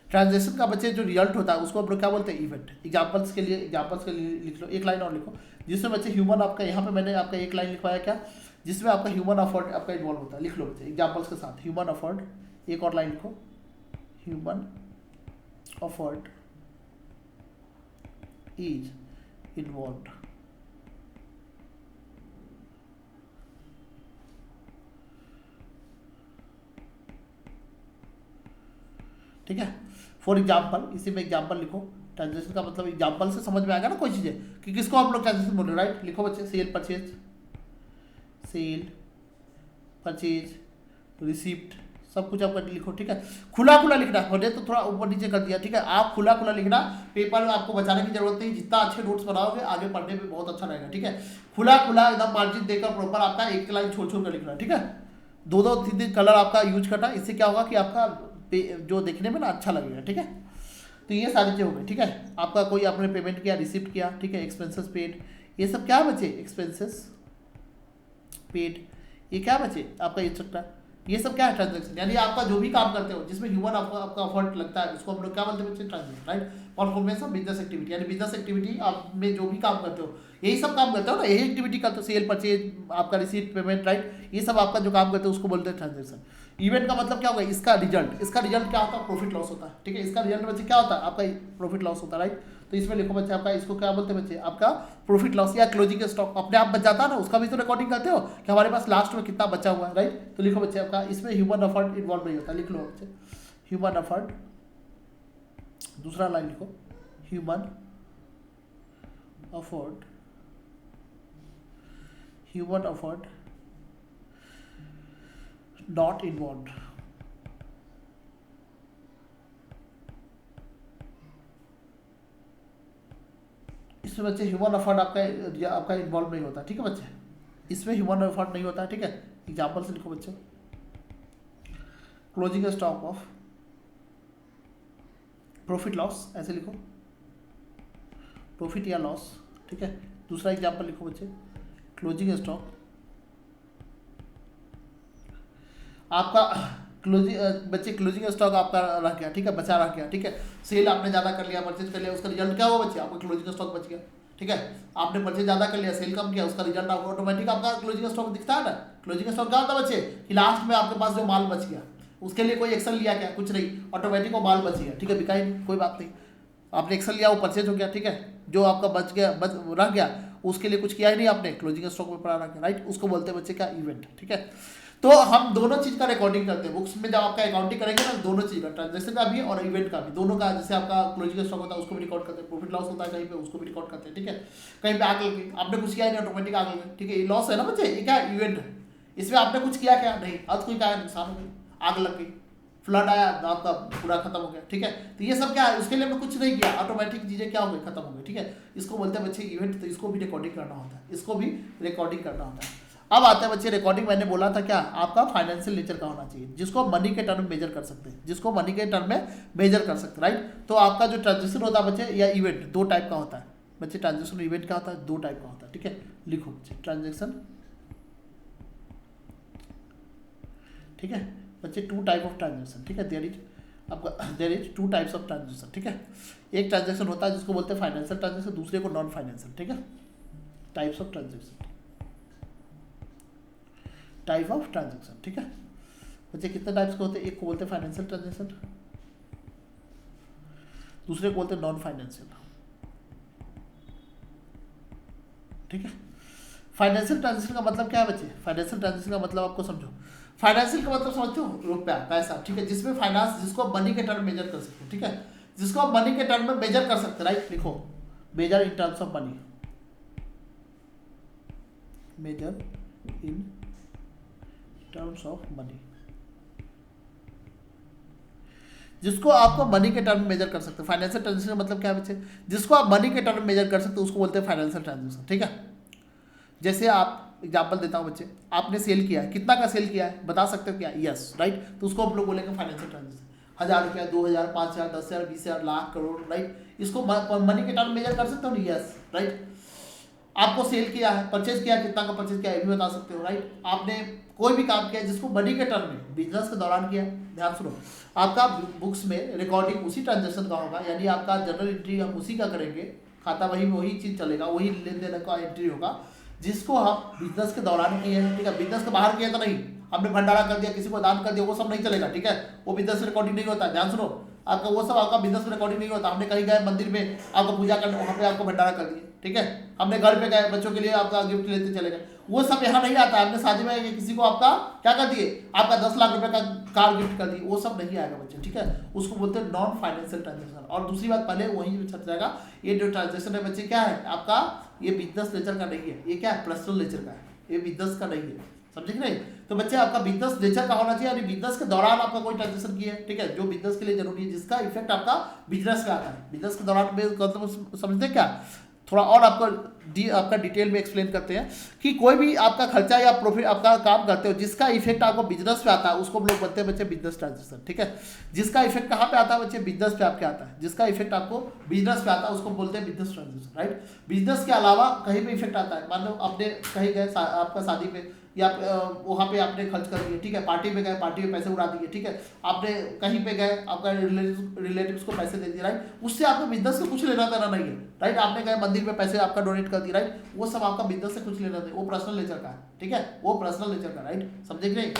ट्रांजेक्शन का बच्चे जो रिजल्ट होता है उसको हम लोग क्या बोलते हैं, इवेंट। एग्जांपल्स के लिए लिख लो, एक लाइन और लिखो, जिसमें बच्चे ह्यूमन आपका, यहाँ पे मैंने आपका एक लाइन लिखवाया क्या, जिसमें आपका ह्यूमन एफर्ट आपका इन्वॉल्व होता है, लिख लो बच्चे एग्जांपल्स के साथ, ह्यूमन एफर्ट, एक और लाइन लिखो, ह्यूमन एफर्ट इज इन्वॉल्व्ड, ठीक है। फॉर एग्जाम्पल, इसी में एग्जाम्पल लिखो, ट्रांजेक्शन का मतलब एग्जाम्पल से समझ में आएगा ना कोई चीज़ें कि किसको हम लोग ट्रांजेक्शन बोल रहे हैं, राइट। लिखो बच्चे सेल परचेज, रिसिप्ट, सब कुछ आपका लिखो, ठीक है। खुला लिखना है, तो थोड़ा ऊपर नीचे कर दिया, ठीक है। आप खुला लिखना, पेपर में आपको बचाने की जरूरत नहीं, जितना अच्छे नोट्स बनाओगे आगे पढ़ने में बहुत अच्छा रहेगा, ठीक है। खुला एकदम मार्जिन देकर प्रॉपर आपका एक लाइन छोड़ कर लिखना, ठीक है। 2-3 कलर आपका यूज करना, इससे क्या होगा कि आपका जो देखने में ना अच्छा लगेगा, ठीक है। तो ये सारी चीज़ें हो गई, ठीक है। आपका कोई आपने पेमेंट किया, रिसिप्ट किया, ठीक है, एक्सपेंसेस पेड, ये सब क्या बचे, एक्सपेंसेस पेड, ये क्या बचे आपका इंस्ट्रक्टर, ये सब क्या है, ट्रांजेक्शन। यानी आपका जो भी काम करते हो जिसमें ह्यूमन आपका एफर्ट लगता है, उसको हम लोग क्या बोलते हैं बच्चे, transaction, right. Performance of business activity, यानी बिजनेस एक्टिविटी आप में जो भी काम करते हो, यही सब काम करते हो ना, यही एक्टिविटी करते हो, सेल परचेज, आपका रिसीट, पेमेंट, राइट, ये सब आपका जो काम करते हो उसको बोलते हैं ट्रांजेक्शन। इवेंट का मतलब क्या होगा, इसका रिजल्ट क्या होता है, प्रॉफिट लॉस होता है, ठीक है। इसका रिजल्ट बच्चे क्या होता है, आपका प्रॉफिट लॉस होता है, राइट। तो इसमें लिखो बच्चे आपका, इसको क्या बोलते हैं बच्चे, आपका प्रॉफिट लॉस या क्लोजिंग स्टॉक, अपने आप बच जाता है ना, उसका भी तो रिकॉर्डिंग करते हो कि हमारे पास लास्ट में कितना बचा हुआ है, राइट। तो लिखो बच्चे आपका, इसमें ह्यूमन एफर्ट इन्वॉल्व नहीं होता, लिख लो बच्चे ह्यूमन एफर्ट दूसरा लाइन लिखो, ह्यूमन एफर्ट नॉट इन्वॉल्व। इसमें बच्चे ह्यूमन एफर्ट आपका इन्वॉल्व नहीं होता, ठीक है बच्चे, इसमें ह्यूमन एफर्ट नहीं होता है, ठीक है। एग्जाम्पल से लिखो बच्चे, closing stock of profit loss, ऐसे लिखो, प्रॉफिट या लॉस, ठीक है। दूसरा एग्जाम्पल लिखो बच्चे, क्लोजिंग स्टॉक आपका क्लोजिंग स्टॉक आपका रह गया, ठीक है, बचा रह गया, ठीक है। सेल आपने ज़्यादा कर लिया, परचेज कर लिया, उसका रिजल्ट क्या हुआ बच्चे, आपका क्लोजिंग स्टॉक बच गया, ठीक है। आपने परचेज ज़्यादा कर लिया, सेल कम किया, उसका रिजल्ट आपको ऑटोमेटिक आपका क्लोजिंग स्टॉक दिखता है ना। क्लोजिंग स्टॉक क्या होता है बच्चे, कि लास्ट में आपके पास जो माल बच गया, उसके लिए कोई एक्शन लिया क्या, कुछ नहीं, ऑटोमेटिक वो माल बच गया, ठीक है, बिकाई नहीं, कोई बात नहीं। आपने एक्शन लिया, वो परचेज हो गया, ठीक है, जो आपका बच गया रह गया, उसके लिए कुछ किया ही नहीं आपने, क्लोजिंग स्टॉक में पड़ा रह गया, राइट। उसको बोलते हैं बच्चे क्या, इवेंट, ठीक है। तो हम दोनों चीज का रिकॉर्डिंग करते हैं बुक्स में, जब आपका अकाउंटिंग करेंगे ना, दोनों चीज का, ट्रांजैक्शन का भी और इवेंट का भी, दोनों का। जैसे आपका क्लोजिंग स्टॉक होता है उसको भी रिकॉर्ड करते हैं, प्रॉफिट लॉस होता है कहीं पे उसको भी रिकॉर्ड करते हैं, ठीक है। कहीं पे आग लग गई, आपने कुछ किया नहीं, ऑटोमेटिक आग लग गई, ठीक है, ये लॉस है ना बच्चे, ये क्या इवेंट है, इसमें आपने कुछ किया क्या नहीं, आज कोई क्या नुकसान हो गया, आग लग गई, फ्लड आया, आपका पूरा खत्म हो गया, ठीक है। तो ये सब क्या है, उसके लिए हमने कुछ नहीं किया, ऑटोमेटिक चीजें क्या हो गई, खत्म हो गई, ठीक है। इसको बोलते हैं बच्चे इवेंट। तो इसको भी रिकॉर्डिंग करना होता है, इसको भी रिकॉर्डिंग करना होता है। अब आता है बच्चे रिकॉर्डिंग, मैंने बोला था क्या, आपका फाइनेंशियल नेचर का होना चाहिए, जिसको मनी के टर्म में मेजर कर सकते हैं, जिसको मनी के टर्म में मेजर कर सकते हैं, राइट। तो आपका जो ट्रांजेक्शन होता है बच्चे या इवेंट, दो टाइप का होता है बच्चे, ट्रांजेक्शन इवेंट क्या होता है, दो टाइप का होता है, ठीक है। लिखो बच्चे, ट्रांजेक्शन, ठीक है बच्चे, टू टाइप ऑफ ट्रांजेक्शन, ठीक है, there is two types of transaction, ठीक है। एक ट्रांजेक्शन होता है जिसको बोलते हैं फाइनेंशियल ट्रांजेक्शन, दूसरे को नॉन फाइनेंशियल, ठीक है। Types of transaction, type of transaction, ठीक है बच्चे। कितने टाइप्स के होते हैं, एक को बोलते हैं फाइनेंशियल ट्रांजेक्शन, दूसरे को बोलते हैं नॉन फाइनेंशियल, ठीक है। फाइनेंशियल ट्रांजेक्शन का मतलब क्या है बच्चे, फाइनेंशियल ट्रांजेक्शन का मतलब आपको समझो, फाइनेंशियल का मतलब समझते हो, रुपया, पैसा, ठीक है, जिसमें फाइनेंस, जिसको आप मनी के टर्म मेजर कर सकते हो, ठीक है, जिसको आप मनी के टर्म में मेजर कर सकते हैं, राइट। लिखो, measure in terms of money, measure in terms of money, जिसको आपको मनी के टर्म में मेजर कर सकते हैं। फाइनेंशियल ट्रांजेक्शन का मतलब क्या है बच्चे, जिसको आप मनी के टर्म में मेजर कर सकते हो, उसको बोलते हैं फाइनेंशियल ट्रांजेक्शन, ठीक है। जैसे आप एग्जांपल देता हूं बच्चे, आपने सेल किया है, कितना का सेल किया है बता सकते हो क्या, यस, राइट। तो उसको हम लोग बोलेंगे फाइनेंशियल ट्रांजेक्शन। 1000 रुपया, 2000, 5000, 10,000, 20,000, लाख, करोड़, राइट। इसको मनी के टर्म मेजर कर सकते हो, यस, राइट। आपको सेल किया है, परचेज किया, कितना का परचेज किया ये भी बता सकते हो, राइट। आपने कोई भी काम किया जिसको मनी के टर्म में बिजनेस के दौरान किया, ध्यान सुनो, आपका बुक्स में रिकॉर्डिंग उसी ट्रांजेक्शन का होगा, यानी आपका जर्नल एंट्री हम उसी का करेंगे, खाता वही चीज चलेगा, वही लेन देन का एंट्री होगा जिसको हम बिजनेस के दौरान किए हैं, ठीक है। बिजनेस के बाहर किया तो नहीं, हमने भंडारा कर दिया, किसी को दान कर दिया, वो सब नहीं चलेगा, ठीक है, वो बिजनेस रिकॉर्डिंग नहीं होता, ध्यान सुनो, आपका वो सब आपका बिजनेस रिकॉर्डिंग नहीं होता। हमने कहीं गए मंदिर में आपको पूजा करने, वहाँ पे आपको भंडारा कर दिए, ठीक है। हमने घर पे गए, बच्चों के लिए आपका गिफ्ट लेते चले गए, वो सब यहाँ नहीं आता। हमने शादी में किसी को आपका क्या कर दिए, आपका 10 लाख रुपए का कार गिफ्ट कर दी, वो सब नहीं आएगा बच्चे, ठीक है। उसको बोलते हैं नॉन फाइनेंशियल ट्रांजेक्शन। और दूसरी बात, पहले वहीं छट जाएगा, ये जो ट्रांजेक्शन है बच्चे क्या है आपका, ये बिजनेस नेचर का नहीं है, ये क्या है, पर्सनल नेचर का है, ये बिजनेस का नहीं है, समझे कि नहीं। तो बच्चे आपका बिजनेस नेचर का होना चाहिए, यानी बिजनेस के दौरान आपका कोई ट्रांजेक्शन किया है, ठीक है, जो बिजनेस के लिए जरूरी है, जिसका इफेक्ट आपका बिजनेस पे आता है। बिजनेस के दौरान में मतलब समझते क्या, थोड़ा और आपका डिटेल में एक्सप्लेन करते हैं कि कोई भी आपका खर्चा या प्रॉफिट आपका काम करते हो जिसका इफेक्ट आपको बिजनेस पे आता है, उसको हम लोग बोलते हैं बच्चे बिजनेस ट्रांजेक्शन, ठीक है। जिसका इफेक्ट कहाँ पे आता है बच्चे, बिजनेस पे आपके आता है, जिसका इफेक्ट आपको बिजनेस पे आता है उसको बोलते हैं बिजनेस ट्रांजेक्शन, राइट। बिजनेस के अलावा कहीं पे इफेक्ट आता है, मान लो आपने कहीं गए आपका शादी पे, या वहाँ पे आपने खर्च कर दिए, ठीक है, पार्टी में गए, पार्टी में पैसे उड़ा दिए, ठीक है, आपने कहीं पे गए, आपका रिलेटिव्स को पैसे दे दिए, राइट, उससे आपको बिजनेस से कुछ लेना देना नहीं है, राइट। आपने गए मंदिर में पैसे आपका डोनेट कर दिए, राइट, वो सब आपका बिजनेस से कुछ लेना नहीं, वो पर्सनल नेचर का है, ठीक है, वो पर्सनल नेचर का, राइट, समझे कि नहीं।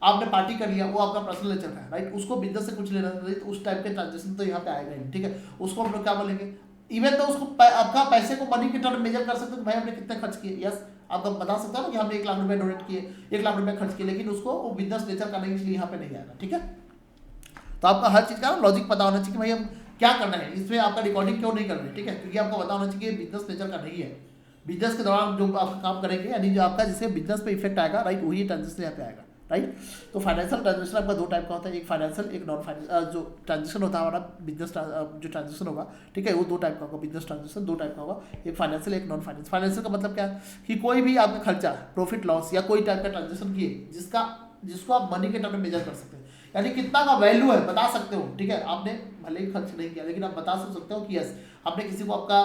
आपने पार्टी कर लिया, वो आपका पर्सनल नेचर का है, राइट, उसको बिजनेस से कुछ लेना नहीं, तो उस टाइप के ट्रांजेक्शन तो यहाँ पे आएगा नहीं, ठीक है। उसको हम लोग क्या बोलेंगे, इवन तो उसको आपका पैसे को मनी के टर्म मेजर कर सकते हो, भाई हमने कितने खर्च किए, यस, आप बता सकते हो ना कि हमने 1 लाख रुपए डोनेट किए, 1 लाख रुपए खर्च किए, लेकिन उसको वो बिजनेस नेचर का नहीं, इसलिए यहाँ पे नहीं आएगा, ठीक है। तो आपका हर चीज का लॉजिक पता होना चाहिए कि भाई हम क्या करना है इसमें, आपका रिकॉर्डिंग क्यों नहीं करना है, ठीक है, क्योंकि आपको पता होना चाहिए बिजनेस नेचर का नहीं है। बिजनेस के दौरान जो आप काम करेंगे यानी जो आपका जिससे बिजनेस पे इफेक्ट आएगा, राइट, वही ट्रांजेक्शन यहाँ पे आएगा, राइट। तो फाइनेंशियल ट्रांजेक्शन आपका दो टाइप का होता है, एक फाइनेंशियल, एक नॉन फाइनेंशियल। जो ट्रांजेक्शन होता है हमारा बिजनेस जो ट्रांजेक्शन होगा, ठीक है, वो दो टाइप का होगा, बिजनेस ट्रांजेक्शन दो टाइप का होगा, एक फाइनेंशियल, एक नॉन फाइनेंशियल। फाइनेंशियल का मतलब क्या है कि कोई भी आपका खर्चा, प्रॉफिट लॉस या कोई टाइप का ट्रांजेक्शन किए जिसको आप मनी के टर्म में मेजर कर सकते हैं, यानी कितना का वैल्यू है बता सकते हो, ठीक है। आपने भले ही खर्च नहीं किया लेकिन आप बता सकते हो कि यस आपने किसी को आपका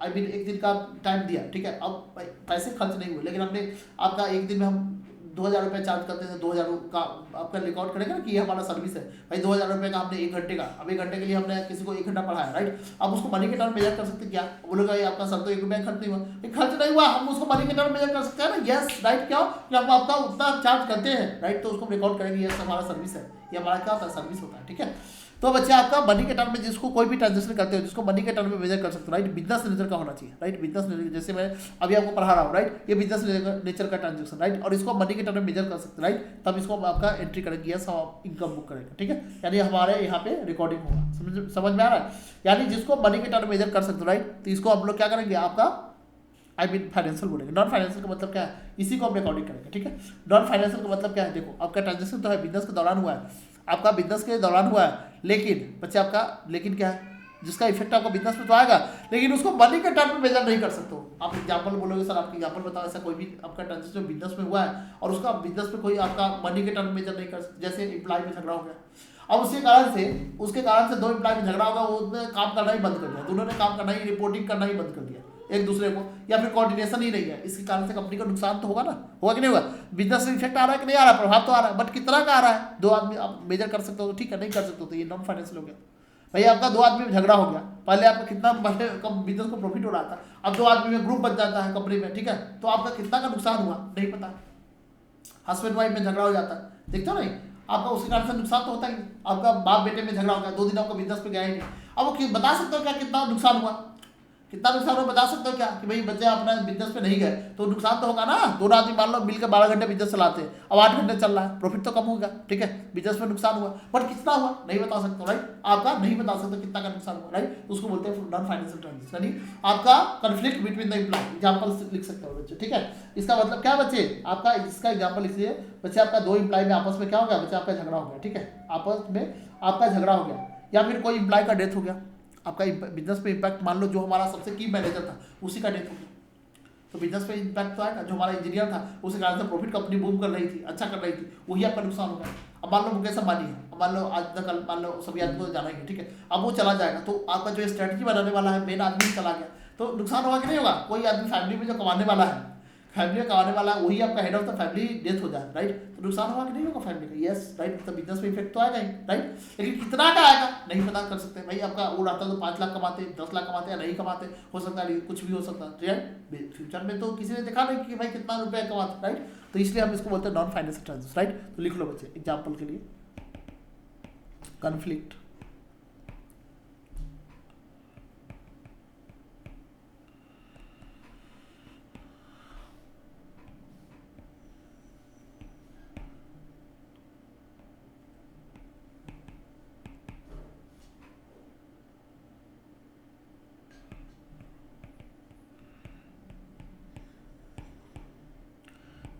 आई मीन एक दिन का टाइम दिया, ठीक है, अब पैसे खर्च नहीं हुए लेकिन आपने आपका एक दिन में हम 2000 रुपये चार्ज करते हैं, 2000 का आपका रिकॉर्ड करेगा ना कि ये हमारा सर्विस है भाई, 2000 रुपये का हमने 1 घंटे का, अब 1 घंटे के लिए हमने किसी को 1 घंटा पढ़ाया, राइट। अब उसको मनी के टर्म मेजर कर सकते हैं क्या, बोलेगा ये आपका सर तो 1 रुपया खर्च नहीं हुआ, खर्च नहीं हुआ, हम उसको मनी के टर्म मेजर कर सकते हैं ना, यस, राइट। क्यों कि हम आपका उतना चार्ज करते हैं, राइट, तो उसको रिकॉर्ड करेंगे यस हमारा सर्विस है, ये हमारा क्या होता है, सर्विस होता है, ठीक है। तो बच्चे आपका मनी के टर्म में जिसको कोई भी ट्रांजेक्शन करते हो जिसको मनी के टर्म में मेजर कर सकते हो, राइट, बिजनेस नेचर का होना चाहिए, राइट, बिजनेस नेचर, जैसे मैं अभी आपको पढ़ा रहा हूँ, राइट, ये बिजनेस नेचर का ट्रांजेक्शन, राइट, और इसको मनी के टर्म में मेजर कर सकते हैं, राइट, तब इसको आपका एंट्री करेंगे यस हम इनकम बुक करेंगे, ठीक है, यानी हमारे यहाँ पे रिकॉर्डिंग होगा, समझ में आ रहा है, यानी जिसको मनी के टर्म में मेजर कर सकते हो, राइट, तो इसको हम लोग क्या करेंगे आपका आई मीन फाइनेंशियल बोलेंगे। नॉन फाइनेंशियल का मतलब क्या है, इसी को हम रिकॉर्डिंग करेंगे, ठीक है। नॉन फाइनेंशियल का मतलब क्या है, देखो आपका ट्रांजेक्शन तो है बिजनेस के दौरान हुआ है, आपका बिजनेस के दौरान हुआ है, लेकिन बच्चे आपका लेकिन क्या है, जिसका इफेक्ट आपको बिजनेस में तो आएगा लेकिन उसको मनी के टर्म में मेजर नहीं कर सकते हो। आप एग्जांपल बोलोगे सर आपकी एग्जांपल बताओ, ऐसा कोई भी आपका ट्रांजेक्शन बिजनेस में हुआ है और उसका बिजनेस में कोई आपका मनी के टर्म में मेजर नहीं कर सकते, जैसे एम्प्लॉय में झगड़ा हो गया, अब उसके कारण से दो एम्प्लॉय में झगड़ा होगा, उसने काम करना ही बंद कर दिया, दोनों ने काम करना ही, रिपोर्टिंग करना ही बंद कर दिया एक दूसरे को, या फिर कोऑर्डिनेशन ही नहीं है, इसके कारण से कंपनी को नुकसान तो होगा ना, होगा कि नहीं होगा, बिजनेस में इफेक्ट आ रहा है कि नहीं आ रहा है, प्रभाव तो आ रहा है, बट कितना का आ रहा है, 2 आदमी आप मेजर कर सकते हो तो ठीक है, नहीं कर सकते हो तो ये नॉन फाइनेंशियल हो गया। भाई आपका 2 आदमी में झगड़ा हो गया, पहले आपका कितना बिजनेस को प्रॉफिट हो रहा था, अब 2 आदमी में ग्रुप बन जाता है कंपनी में, ठीक है, तो आपका कितना का नुकसान हुआ नहीं पता। हस्बैंड वाइफ में झगड़ा हो जाता है, देखते हो नहीं, आपका उसके कारण से नुकसान तो होता ही, आपका बाप बेटे में झगड़ा हो गया, 2 दिन आपका बिजनेस पे गया ही नहीं, अब वो बता सकते हो क्या कितना नुकसान हुआ, कितना नुकसान हो बता सकते हो क्या कि भाई बच्चे अपना बिजनेस पे नहीं गए तो नुकसान तो होगा ना। 2 आदमी मान लो मिलकर 12 घंटे बिजनेस चलाते हैं, अब 8 घंटे चल रहा है, प्रॉफिट तो कम होगा, ठीक है, बिजनेस में नुकसान हुआ, बट कितना हुआ नहीं बता सकते, राइट, आपका नहीं बता सकते कितना का नुकसान हुआ, राइट, उसको बोलते हैं नॉन फाइनेंशियल ट्रांजेक्शन, यानी आपका conflict between the employ, example लिख सकते हो बच्चे, ठीक है। इसका मतलब क्या बच्चे, आपका इसका एग्जांपल लिखिए बच्चे, आपका 2 एम्प्लॉय में आपस में क्या हो गया बच्चे, आपका झगड़ा हो गया, ठीक है, आपस में आपका झगड़ा हो गया, या फिर कोई एम्प्लॉय का डेथ हो गया, आपका बिजनेस पे इम्पैक्ट, मान लो जो हमारा सबसे की मैनेजर था उसी का डेथ हो गया, तो बिजनेस पे इम्पैक्ट तो आएगा, जो हमारा इंजीनियर था उसके कारण से प्रॉफिट कंपनी बूम कर रही थी, अच्छा कर रही थी, वही आपका नुकसान होगा। अब मान लो मुकेश अंबानी है, अब मान लो आज तक कल मान लो सभी आदमी को जाना ही है, ठीक है, अब वो चला जाएगा तो आपका जो स्ट्रेटजी बनाने वाला है मेन आदमी चला गया तो नुकसान होगा कि नहीं होगा। कोई आदमी फैमिली में जो कमाने वाला है, फैमिली में कमाने वाला वही आपका head of the family death हो जाए, राइट, तो नुकसान होगा कि नहीं होगा फैमिली का, यस, राइट, तो बिजनेस में इफेक्ट तो आएगा ही, राइट, लेकिन कितना का आएगा नहीं पता कर सकते। भाई आपका वो रहता तो 5 लाख कमाते, 10 लाख कमाते या नहीं कमाते, हो सकता है कुछ भी हो सकता है, राइट, फ्यूचर में तो किसी ने देखा नहीं कि भाई कितना रुपया कमाते, राइट, तो इसलिए हम इसको बोलते हैं नॉन फाइनेंशियल ट्रांजेक्शन, राइट। तो लिख लो बच्चे एग्जाम्पल के लिए, conflict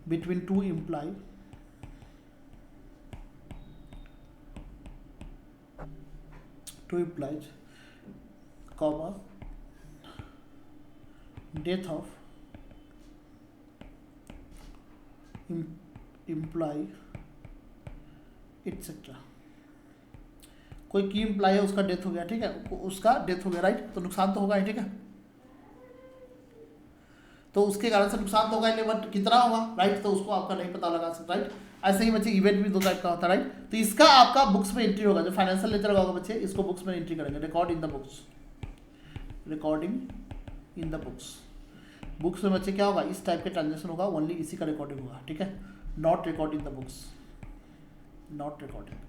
between 2 employees comma death of employee etc, कोई की एम्प्लॉय है उसका डेथ हो गया, ठीक है, उसका डेथ हो गया, राइट, तो नुकसान तो होगा ही, ठीक है, तो उसके कारण से नुकसान तो होगा ही, बट कितना होगा, राइट, तो उसको आपका नहीं पता लगा सकता, राइट। ऐसे ही बच्चे इवेंट भी 2 टाइप का होता है, राइट, तो इसका आपका बुक्स में एंट्री होगा, जो फाइनेंशियल लेटर होगा बच्चे इसको बुक्स में एंट्री करेंगे, record in the books, recording in the books, books में बच्चे क्या होगा इस टाइप के ट्रांजेक्शन होगा, ओनली इसी का रिकॉर्डिंग होगा, ठीक है, not record in the books, not recording.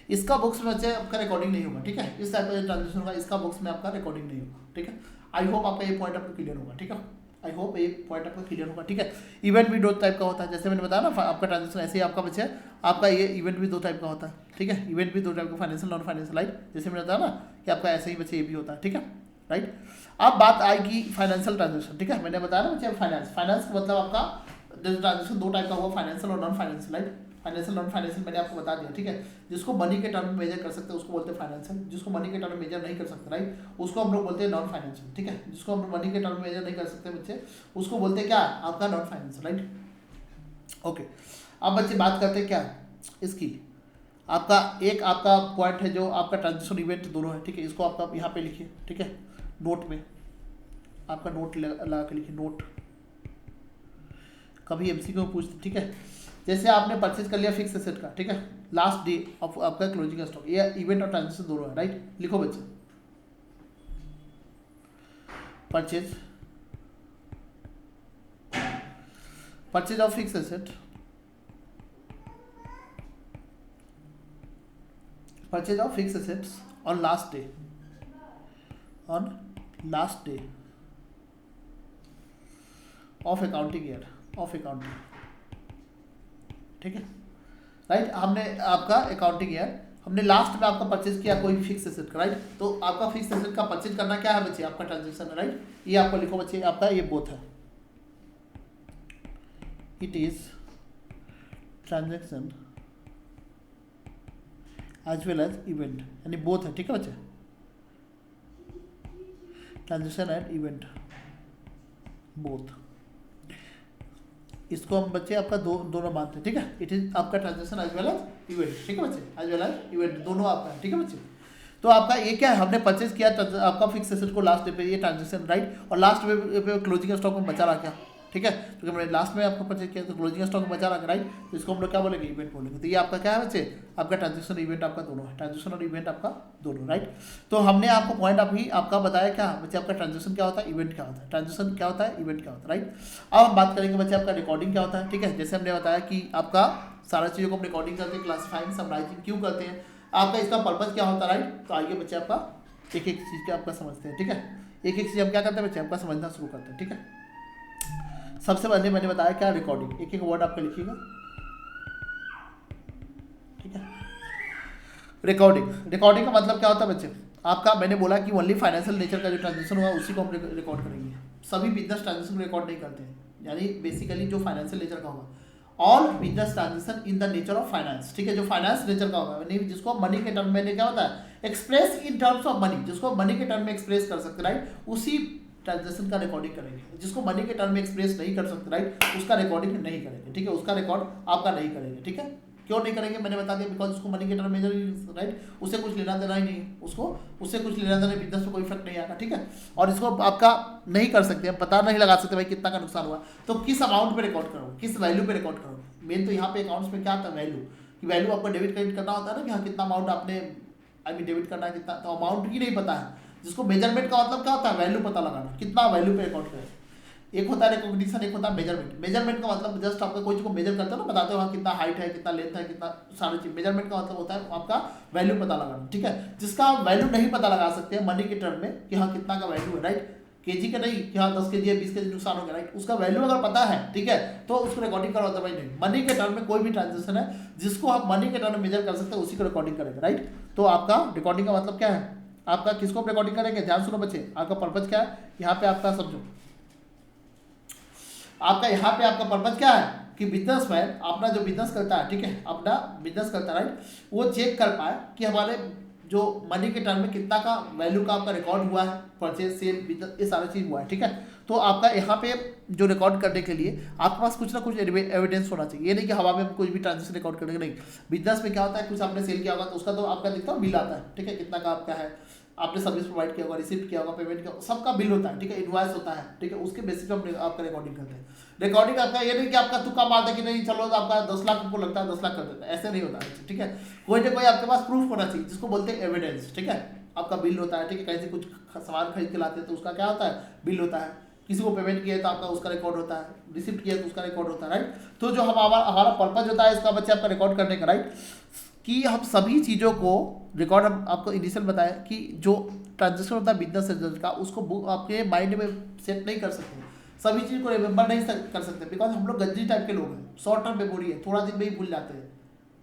इसका बुक्स में बच्चे आपका रिकॉर्डिंग नहीं होगा, ठीक है, इस टाइप का ट्रांजेक्शन होगा इसका बुक्स में आपका रिकॉर्डिंग नहीं होगा, ठीक है। आई होप आपका ये पॉइंट आपको क्लियर होगा, ठीक है। आई होप ये पॉइंट आपका क्लियर होगा, ठीक है। इवेंट भी दो टाइप का होता है, जैसे मैंने बताया ना आपका ट्रांजेक्शन ऐसे ही आपका बच्चे आपका ये इवेंट भी दो टाइप का होता है, ठीक है। इवेंट भी दो टाइप का, फाइनेंशियल नॉन फाइनेंशियल, राइट। जैसे मैंने बताया ना कि आपका ऐसे ही बच्चे ये भी होता है, ठीक है, राइट। अब बात आएगी फाइनेंशियल ट्रांजेक्शन, ठीक है। मैंने बताया ना बच्चे फाइनेंस का मतलब आपका ट्रांजेक्शन दो टाइप का हुआ, फाइनेंशियल और non financial, right. Financial non financial मैंने आपको बता दिया, ठीक है। जिसको मनी के टर्म में मेजर कर सकते हैं उसको बोलते हैं फाइनेंशियल, जिसको मनी के टर्म में मेजर नहीं कर सकते, राइट, उसको हम लोग बोलते हैं नॉन फाइनेंशियल, ठीक है। जिसको हम मनी के टर्म में मेजर नहीं कर सकते बच्चे उसको बोलते हैं क्या, आपका नॉन फाइनेंशियल, राइट। ओके, अब बच्चे बात करते हैं क्या इसकी, आपका एक आपका पॉइंट है जो आपका ट्रांजेक्शन इवेंट दोनों है, ठीक है। इसको आपका यहाँ पे लिखिए, ठीक है, नोट में आपका नोट लगा के लिखिए, नोट कभी एमसीक्यू में पूछते, ठीक है। जैसे आपने परचेज कर लिया फिक्स एसेट का, ठीक है, लास्ट डे ऑफ आपका क्लोजिंग स्टॉक, ये इवेंट और ट्रांजेक्शन दोनों है, राइट। लिखो बच्चे, purchase of fix asset, purchase of fix assets on last day of accounting year, ठीक है, राइट। हमने आपका अकाउंटिंग ईयर हमने लास्ट में आपका परचेज किया कोई फिक्स एसेट का, राइट। तो आपका फिक्स एसेट का परचेज करना क्या है बच्चे, आपका ट्रांजेक्शन है, राइट। ये आपको लिखो बच्चे, आपका ये बोथ है, it is transaction as well as event, यानी बोथ है, ठीक है बच्चे, ट्रांजेक्शन एंड इवेंट बोथ। इसको हम बच्चे आपका दोनों मानते हैं, ठीक है। इट इज आपका transaction as well as event, ठीक है बच्चे, एज वेल एज इवेंट दोनों आपका है, ठीक है बच्चे। तो आपका ये क्या है, हमने परचेज किया आपका फिक्स एसेट को लास्ट डे पे, ये ट्रांजेक्शन, राइट। और लास्ट डे पे क्लोजिंग स्टॉक में बचा रहा क्या, ठीक है, क्योंकि हमने लास्ट में आपको परचेज किया तो क्लोजिंग स्टॉक में बचा रहा, राइट। तो इसको हम लोग क्या बोलेंगे, इवेंट बोलेंगे। तो ये आपका क्या है बच्चे, आपका ट्रांजेक्शन इवेंट आपका दोनों है, ट्रांजेक्शन और इवेंट आपका दोनों, राइट। तो हमने आपको पॉइंट अभी आपका बताया क्या बच्चे, आपका ट्रांजेक्शन क्या होता है, इवेंट क्या होता है, ट्रांजेक्शन क्या होता है, इवेंट क्या होता है, राइट। अब हम बात करेंगे बच्चे आपका रिकॉर्डिंग क्या होता है, ठीक है। जैसे हमने बताया कि आपका सारा चीज़ों को हम रिकॉर्डिंग करते हैं, क्लासिफाइंग समराइजिंग क्यों करते हैं, आपका इसका पर्पज क्या होता है, राइट। तो आइए बच्चे आपका एक एक चीज़ का आपका समझते हैं, ठीक है। एक एक चीज़ हम क्या करते हैं बच्चे, आपका समझना शुरू करते हैं, ठीक है। सबसे पहले मैंने बताया क्या, रिकॉर्डिंग, एक एक वर्ड आपका लिखिएगा, ठीक है। रिकॉर्डिंग का मतलब क्या होता है बच्चे, आपका मैंने बोला कि ओनली फाइनेंशियल नेचर का जो ट्रांजेक्शन हुआ उसी को हम रिकॉर्ड करेंगे, सभी बिजनेस ट्रांजेक्शन रिकॉर्ड नहीं करते हैं, यानी बेसिकली जो फाइनेंशियल नेचर का होगा, all business transaction in the nature of finance, ठीक है, जो फाइनेंस नेचर का होगा, यानी जिसको मनी के टर्म में क्या होता है, express in terms of money, जिसको मनी के टर्म में एक्सप्रेस कर सकते, राइट, उसी ट्रांजेक्शन का रिकॉर्डिंग करेंगे। जिसको मनी के टर्म में एक्सप्रेस नहीं कर सकते, राइट, उसका रिकॉर्डिंग नहीं करेंगे, ठीक है, उसका रिकॉर्ड आपका नहीं करेंगे, ठीक है। क्यों नहीं करेंगे मैंने बता दिया, बिकॉज उसको मनी के टर्म मेजर, राइट, उससे कुछ लेना देना ही नहीं, उसको उससे कुछ लेना देना, बिजनेस में कोई इफेक्ट नहीं आएगा, ठीक है। और इसको आपका नहीं कर सकते, हम पता नहीं लगा सकते भाई कितना का नुकसान हुआ, तो किस अमाउंट पे रिकॉर्ड करो, किस वैल्यू पे रिकॉर्ड करो। मेन तो यहाँ पे अकाउंट्स में क्या आता है, वैल्यू, कि वैल्यू आपको डेबिट क्रेडिट करना होता है ना, कि हाँ कितना अमाउंट आपने डेबिट करना है, कितना, तो अमाउंट ही नहीं पता है। जिसको मेजरमेंट का मतलब क्या होता है, वैल्यू पता लगाना, कितना वैल्यू पे रिकॉर्ड करें। एक होता है रिकॉग्निशन, एक होता है मेजरमेंट का मतलब जस्ट आपका कोई चीज को मेजर करते हो ना, बताते हो कितना हाइट है, कितना लेंथ है, कितना सारी चीज। मेजरमेंट का मतलब होता है आपका वैल्यू पता लगाना, ठीक है। जिसका आप वैल्यू नहीं पता लगा सकते मनी के टर्म में कि हाँ कितना का वैल्यू है, राइट, केजी का नहीं कि हाँ 10 केजी है 20 केजी नुकसान हो गया, राइट, उसका वैल्यू अगर पता है, ठीक है, तो उसको रिकॉर्डिंग करो, अदरवाइज नहीं। मनी के टर्म में कोई भी ट्रांजेक्शन है जिसको आप मनी के टर्म में मेजर कर सकते हैं उसी को रिकॉर्डिंग करेंगे, राइट। तो आपका रिकॉर्डिंग का मतलब क्या है, आपका किसको रिकॉर्डिंग करेंगे, ध्यान सुनो बच्चे, आपका पर्पज क्या है यहाँ पे, आपका समझो, आपका यहाँ पे आपका पर्पज क्या है कि बिजनेसमैन अपना जो बिजनेस करता है, ठीक है, अपना बिजनेस करता है, राइट, वो चेक कर पाए कि हमारे जो मनी के टर्म में कितना का वैल्यू का आपका रिकॉर्ड हुआ है, परचेज सेल बिजनेस ये सारा चीज़ हुआ है, ठीक है। तो आपका यहाँ पे जो रिकॉर्ड करने के लिए आपके पास कुछ ना कुछ एविडेंस होना चाहिए, ये नहीं कि हवा में कुछ भी ट्रांजेक्शन रिकॉर्ड करेंगे, नहीं। बिजनेस में क्या होता है, कुछ आपने सेल किया होगा तो उसका तो आपका दिखता है, बिल आता है, ठीक है, कितना का आपका है, आपने सर्विस प्रोवाइड किया होगा, रिसिप्ट किया होगा, पेमेंट किया, सबका बिल होता है, ठीक है, इनवॉइस होता है, ठीक है, उसके बेसिस पे हम आपका रिकॉर्डिंग करते हैं। रिकॉर्डिंग आपका ये नहीं कि आपका तुक्का मार दे कि नहीं चलो तो आपका 10 लाख आपको लगता है 10 लाख कर देता है, ऐसे नहीं होता है, ठीक है। कोई ना कोई आपके पास प्रूफ होना चाहिए, जिसको बोलते हैं एविडेंस, ठीक है। आपका बिल होता है, ठीक है, कहीं से कुछ सामान खरीद के लाते हैं तो उसका क्या होता है, बिल होता है। किसी को पेमेंट किया है तो आपका उसका रिकॉर्ड होता है, रिसिप्ट किया तो उसका रिकॉर्ड होता है, राइट। तो जो हमारा पर्पज होता है इसका बच्चे आपका रिकॉर्ड करने का, राइट, कि हम सभी चीज़ों को रिकॉर्ड, हम आपको इनिशियल बताया कि जो ट्रांजेक्शन होता है बिजनेस से का, उसको आपके माइंड में सेट नहीं कर सकते, सभी चीज़ को रिमेंबर नहीं कर सकते, बिकॉज हम लोग गंजी टाइप के लोग हैं, शॉर्ट टर्म मेमोरी है, थोड़ा दिन में ही भूल जाते हैं।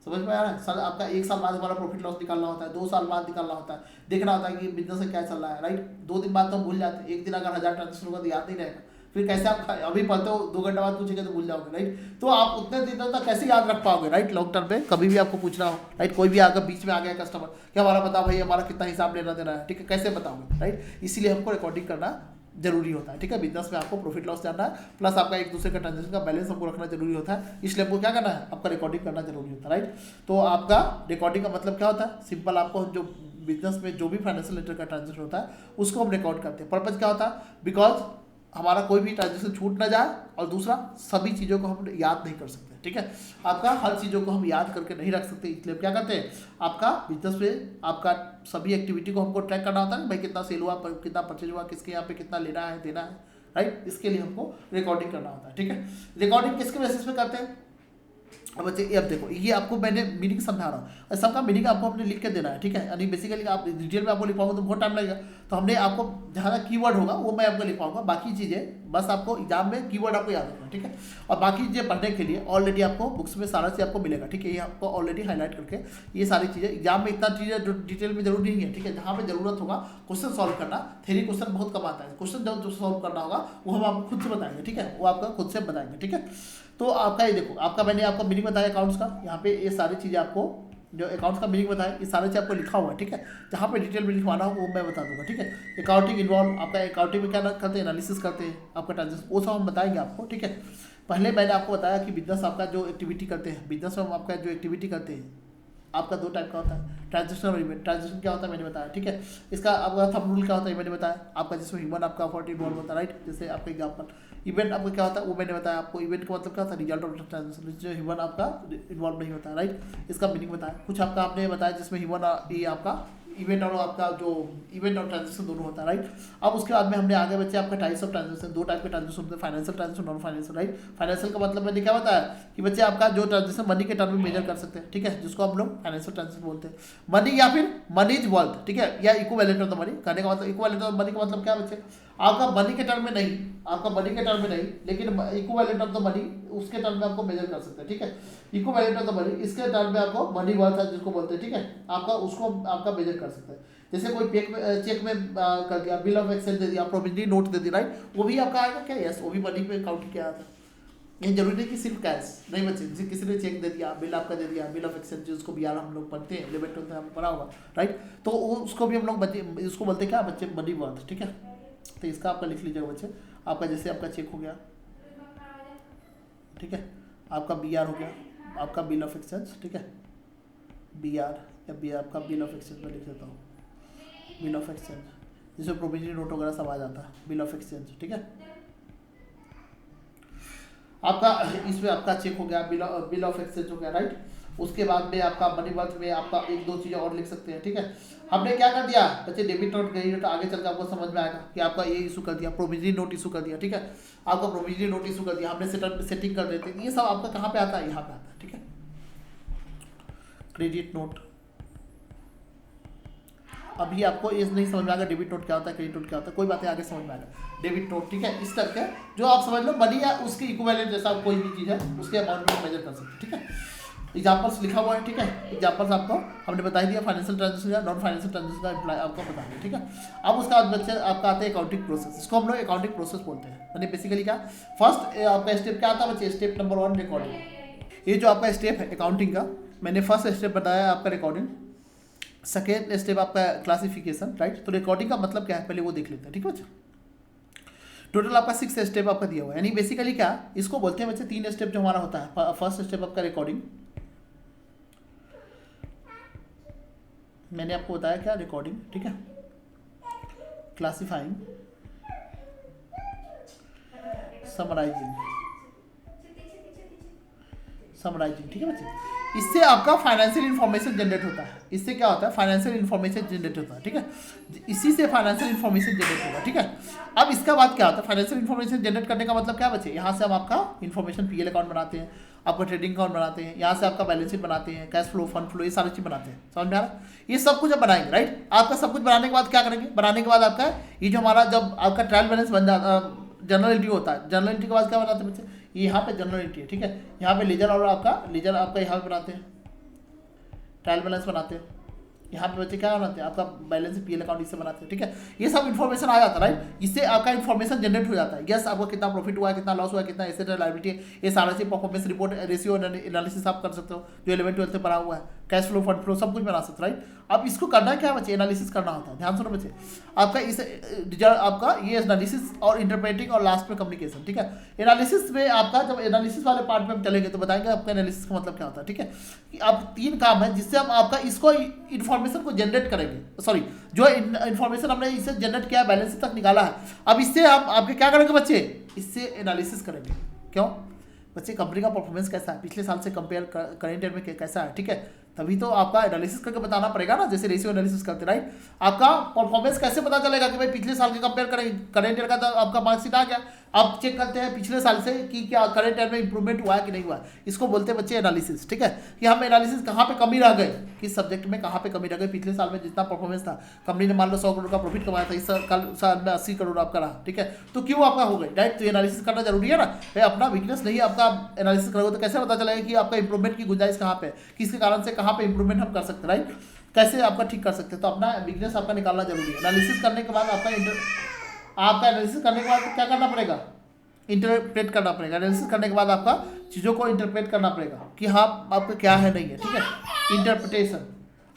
समझ में आ रहा है सर? आपका 1 साल बाद हमारा प्रॉफिट लॉस निकालना होता है, 2 साल बाद निकालना होता है, देखना होता है कि बिजनेस में क्या चल रहा है, राइट। 2 दिन बाद तो हम भूल जाते हैं, एक दिन अगर 1000 ट्रांजेक्शन होगा तो याद नहीं रहेगा, फिर कैसे आप अभी पढ़ते हो 2 घंटे बाद पूछेंगे तो भूल जाओगे, राइट। तो आप उतने दिनों तक कैसे याद रख पाओगे, राइट, लॉन्ग टर्म पे कभी भी आपको पूछना हो, राइट। कोई भी अगर बीच में आ गया कस्टमर कि हमारा बताओ भाई हमारा कितना हिसाब लेना देना है, ठीक है, कैसे बताओगे, राइट। इसीलिए हमको रिकॉर्डिंग करना जरूरी होता है, ठीक है। बिजनेस में आपको प्रॉफिट लॉस जानना है, प्लस आपका एक दूसरे का ट्रांजेक्शन का बैलेंस हमको रखना जरूरी होता है, इसलिए हमको क्या करना है, आपका रिकॉर्डिंग करना जरूरी होता है, राइट। तो आपका रिकॉर्डिंग का मतलब क्या होता है, सिंपल, आपको जो बिजनेस में जो भी फाइनेंशियल रिलेटेड का ट्रांजेक्शन होता है उसको हम रिकॉर्ड करते हैं। पर्पज क्या होता है, बिकॉज हमारा कोई भी ट्रांजेक्शन छूट ना जाए, और दूसरा सभी चीज़ों को हम याद नहीं कर सकते, ठीक है। आपका हर चीज़ों को हम याद करके नहीं रख सकते, इसलिए क्या करते हैं, आपका बिजनेस में आपका सभी एक्टिविटी को हमको ट्रैक करना होता है, भाई कितना सेल हुआ, कितना परचेज हुआ, किसके यहाँ पे कितना लेना है देना है, राइट। इसके लिए हमको रिकॉर्डिंग करना होता है, ठीक है। रिकॉर्डिंग किसके बेसिस पे करते हैं, अब बच्चे अब देखो, ये आपको मैंने मीनिंग समझा रहा हूँ, सबका मीनिंग आपको अपने लिख के देना है, ठीक है। यानी बेसिकली आप डिटेल में आपको लिखवाऊंगा तो बहुत टाइम लगेगा, तो हमने आपको जहाँ तक कीवर्ड होगा वो मैं आपको लिखवाऊंगा, बाकी चीज़ें बस आपको एग्जाम में कीवर्ड आपको याद रखना, ठीक है। और बाकी चीज़ें पढ़ने के लिए ऑलरेडी आपको बुक्स में सारा चीज़ आपको मिलेगा, ठीक है। ये आपको ऑलरेडी हाईलाइट करके ये सारी चीज़ें एग्जाम में इतना चीज़ें डिटेल में जरूरी नहीं है, ठीक है। जहाँ पे जरूरत होगा क्वेश्चन सॉल्व करना, थ्योरी क्वेश्चन बहुत कम आता है, क्वेश्चन जो सॉल्व करना होगा वो हम आपको खुद से बताएंगे, ठीक है, वो आपका खुद से बताएंगे, ठीक है। तो आपका ये देखो, आपका मैंने आपको मीनिंग बताया अकाउंट्स का, यहाँ पे ये सारी चीज़ें आपको जो अकाउंट्स का मीनिंग बताया, ये सारी चीज़ आपको लिखा हुआ है, ठीक है। जहाँ पे डिटेल में लिखवाना हो वो मैं बता दूंगा, ठीक है। अकाउंटिंग इन्वॉल्व, आपका अकाउंटिंग में क्या करते हैं, एनालिसिस करते हैं, आपका ट्रांजेक्शन वो सब हम बताएंगे आपको, ठीक है। पहले मैंने आपको बताया कि बिजनेस आपका जो एक्टिविटी करते हैं, बिजनेस में हम आपका जो एक्टिविटी करते हैं आपका 2 टाइप का होता है, ट्रांजेक्शन और इवेंट। ट्रांजेक्शन क्या होता है मैंने बताया, ठीक है। इसका आपका थंब रूल क्या होता है मैंने बताया आपका, जिसमें ह्यूमन आपका एफर्ट इन्वॉल्व होता है, राइट। जैसे आपका एग्जाम्पल इवेंट आपका क्या होता है वो मैंने बताया आपको, इवेंट का मतलब क्या होता है, रिजल्ट ऑफ ट्रांजेक्शन, जो ह्यूमन आपका इन्वॉल्व नहीं होता है, राइट। इसका मीनिंग बताया, कुछ आपका आपने बताया जिसमें ह्यूमन ये आपका इवेंट और आपका जो इवेंट और ट्रांजेक्शन दोनों होता है, राइट। अब उसके बाद में हमने आगे बच्चे आपका टाइप्स ऑफ ट्रांजेक्शन, 2 टाइप के ट्रांजेक्शन होते हैं, financial transaction, non financial, right. Financial का मतलब मैंने क्या बताया कि बच्चे आपका जो ट्रांजेक्शन मनी के टर्म में मेजर कर सकते हैं, ठीक है, जिसको हम लोग फाइनेंशियल ट्रांजेक्शन बोलते हैं। मनी या फिर मनी इज वर्थ, ठीक है, या इक्विवेलेंट ऑफ द मनी, कहने का मतलब इक्विवेलेंट ऑफ मनी का मतलब क्या बच्चे, आपका मनी के टर्म में नहीं, आपका मनी के टर्म में नहीं, लेकिन इक्विवेलेंट ऑफ द मनी उसके टर्म में आपको मेजर कर सकते हैं, ठीक है। इक्विवेलेंट ऑफ द मनी इसके टर्म में आपको मनी वर्थ है जिसको बोलते हैं, ठीक है, आपका उसको आपका मेजर कर सकते हैं। जैसे कोई चेक में कर दिया, बिल ऑफ एक्सचेंज दे दिया, प्रोविजनरी नोट दे दिया, राइट, वो भी आपका आएगा क्या, यस, वो भी मनी पे काउंट किया जाता है। ये जरूरी नहीं कि सिर्फ कैश, नहीं बच्चे, जैसे किसी ने चेक दे दिया, बिल आपका दे दिया, बिल ऑफ एक्सचेंज जिसको भी यार हम लोग पढ़ते हैं, लिमिट होता है हम पढ़ा होगा, राइट। तो उसको भी हम लोग बच्चे उसको बोलते हैं क्या बच्चे, मनी वर्थ, ठीक है। तो इसका आपका लिख लीजिएगा बच्चे, आपका जैसे आपका चेक हो गया, ठीक है, आपका BR हो गया, आपका बिल ऑफ एक्सचेंज, ठीक है, BR या BR आपका बिल ऑफ एक्सचेंज में लिख देता हूँ, बिल ऑफ एक्सचेंज जिसमें प्रोविजनरी नोट वगैरह सब आ जाता है, बिल ऑफ एक्सचेंज, ठीक है। आपका इसमें आपका चेक हो गया, बिल ऑफ एक्सचेंज हो गया, राइट। उसके बाद में आपका मनी वर्थ में आपका 1-2 चीज़ें और लिख सकते हैं, ठीक है। हमने क्या कर दिया बच्चे, डेबिट नोट क्रेडिट नोट, आगे चल के आपको समझ में आएगा कि आपका ये इशू कर दिया, प्रोविजनरी नोट इशू कर दिया, ठीक है, आपका प्रोविजनरी नोट इशू कर दिया, हमने सेटिंग कर देते हैं, ये सब आपका कहाँ पे आता है, यहाँ पे आता है, ठीक है। क्रेडिट नोट, अभी आपको ये नहीं समझ में आएगा डेबिट नोट क्या होता है, क्रेडिट नोट क्या होता है, कोई बातें आगे समझ में आएगा। डेबिट नोट, ठीक है, इस तरह के जो आप समझ लो मनी या उसके इक्विवेलेंट जैसा कोई भी चीज़ है उसके अमाउंट में मेजर कर सकते हैं, ठीक है। एग्जाम्पल्स लिखा हुआ है, ठीक है, एग्जाम्पल्स आपको हमने बता दिया, फाइनेंशियल ट्रांजेक्शन या नॉन फाइनेंशियल ट्रांजेक्शन का अप्लाई आपको बता दिया, ठीक है। अब उसका बच्चे आपका आता है अकाउंटिंग प्रोसेस, इसको हम लोग अकाउंटिंग प्रोसेस बोलते हैं। यानी बेसिकली क्या, फर्स्ट आपका स्टेप क्या आता है बच्चे, स्टेप नंबर 1 रिकॉर्डिंग। ये जो आपका स्टेप है अकाउंटिंग का, मैंने फर्स्ट स्टेप बताया आपका रिकॉर्डिंग, सेकेंड स्टेप आपका क्लासिफिकेशन, राइट। तो रिकॉर्डिंग का मतलब क्या है पहले वो देख लेते हैं, ठीक है बच्चे। टोटल आपका 6 स्टेप आपका दिया हुआ है, यानी बेसिकली क्या इसको बोलते हैं बच्चे, 3 स्टेप जो हमारा होता है। फर्स्ट स्टेप आपका रिकॉर्डिंग, मैंने आपको बताया क्या, रिकॉर्डिंग, ठीक है, क्लासिफाइंग, समराइजिंग, ठीक है बच्चे। इससे आपका फाइनेंशियल इन्फॉर्मेशन जनरेट होता है, इससे क्या होता है, फाइनेंशियल इन्फॉर्मेशन जनरेट होता है, ठीक है, इसी से फाइनेंशियल इन्फॉर्मेशन जनरेट होगा, ठीक है। अब इसका बाद क्या होता है, फाइनेंशियल इन्फॉर्मेशन जनरेट करने का मतलब क्या बच्चे, यहाँ से हम आपका इन्फॉर्मेशन PL अकाउंट बनाते हैं, आपका ट्रेडिंग अकाउंट बनाते हैं, यहाँ से आपका बैलेंस शीट बनाते हैं, कैश फ्लो, फंड फ्लो, ये सारी चीज़ बनाते हैं, समझ में आ रहा है। ये सब कुछ अब बनाएंगे, राइट। आपका सब कुछ बनाने के बाद क्या करेंगे, बनाने के बाद आपका ये जो हमारा जब आपका ट्रायल बैलेंस बन जाता, जनरल एंट्री होता है। जनरल एंट्री के बाद क्या बनाते हैं बच्चे, ये यहाँ पे जनरल एंट्री है, ठीक है। यहाँ पे लीजर और आपका यहाँ पे बनाते हैं, ट्रायल बैलेंस बनाते हैं। यहाँ पे बच्चे क्या बनाते हैं, आपका बैलेंस पीएल अकाउंट इससे बनाते हैं, ठीक है। ये सब इन्फॉर्मेशन आ जाता है, राइट। इससे आपका इन्फॉर्मेशन जनरेट हो जाता है। यस, आपको कितना प्रॉफिट हुआ है, कितना लॉस हुआ है, कितना एसेट है, लायबिलिटी है, ये सारा से परफॉर्मेंस रिपोर्ट, रेशियो एनालिसिस आप कर सकते हो, जो 11th-12th में पढ़ा हुआ है। कैश फ्लो, फंड फ्लो, सब कुछ बना सकते हो, राइट। अब इसको करना क्या है बच्चे, एनालिसिस करना होता है। ध्यान सुनो बच्चे, आपका इस आपका ये एनालिसिस और इंटरप्रेटिंग और लास्ट में कम्युनिकेशन, ठीक है। एनालिसिस में आपका जब एनालिसिस वाले पार्ट में हम चलेंगे तो बताएंगे आपका एनालिसिस का मतलब क्या होता है, ठीक है। कि अब 3 काम है जिससे हम आपका इसको इन्फॉर्मेशन को जनरेट करेंगे, सॉरी जो इन्फॉर्मेशन हमने इससे जनरेट किया, बैलेंस शीट तक निकाला है। अब इससे हम आपके क्या करेंगे बच्चे, इससे एनालिसिस करेंगे। क्यों बच्चे, कंपनी का परफॉर्मेंस कैसा है, पिछले साल से कंपेयर करेंट ईयर में कैसा है, ठीक है। तभी तो आपका एनालिसिस करके बताना पड़ेगा ना, जैसे रेशियो एनालिसिस करते, राइट। आपका परफॉर्मेंस कैसे पता चलेगा कि भाई पिछले साल के कंपेयर करें, करेंट ईयर का तो आपका मार्कशीट आ गया, आप चेक करते हैं पिछले साल से कि क्या करेंट ईयर में इंप्रूवमेंट हुआ है कि नहीं हुआ। इसको बोलते हैं बच्चे एनालिसिस, ठीक है। कि हम एनालिसिस कहाँ पे कमी रह गए, किस सब्जेक्ट में कहाँ पे कमी रह गई, पिछले साल में जितना परफॉर्मेंस था, कंपनी ने मान लो 100 करोड़ का प्रॉफिट कमाया था, इस साल में 80 करोड़ आपका रहा, ठीक है। तो क्यों आपका हो गई, राइट। तो एनालिसिस करना जरूरी है ना भाई, अपना वीकनेस नहीं आपका एनालिसिस करोगे तो कैसे पता चलेगा कि आपका इंप्रूवमेंट की गुंजाइश कहाँ पे, किसके कारण से कहाँ पे इंप्रूवमेंट हम कर सकते हैं, राइट। कैसे आपका ठीक कर सकते हैं, तो अपना वीकनेस आपका निकालना जरूरी है। एनालिसिस करने के बाद आपका एनालिसिस करने के बाद क्या करना पड़ेगा, इंटरप्रेट करना पड़ेगा। एनालिसिस करने के बाद आपका चीज़ों को इंटरप्रेट करना पड़ेगा कि हाँ आपका क्या है नहीं है, ठीक है, इंटरप्रिटेशन।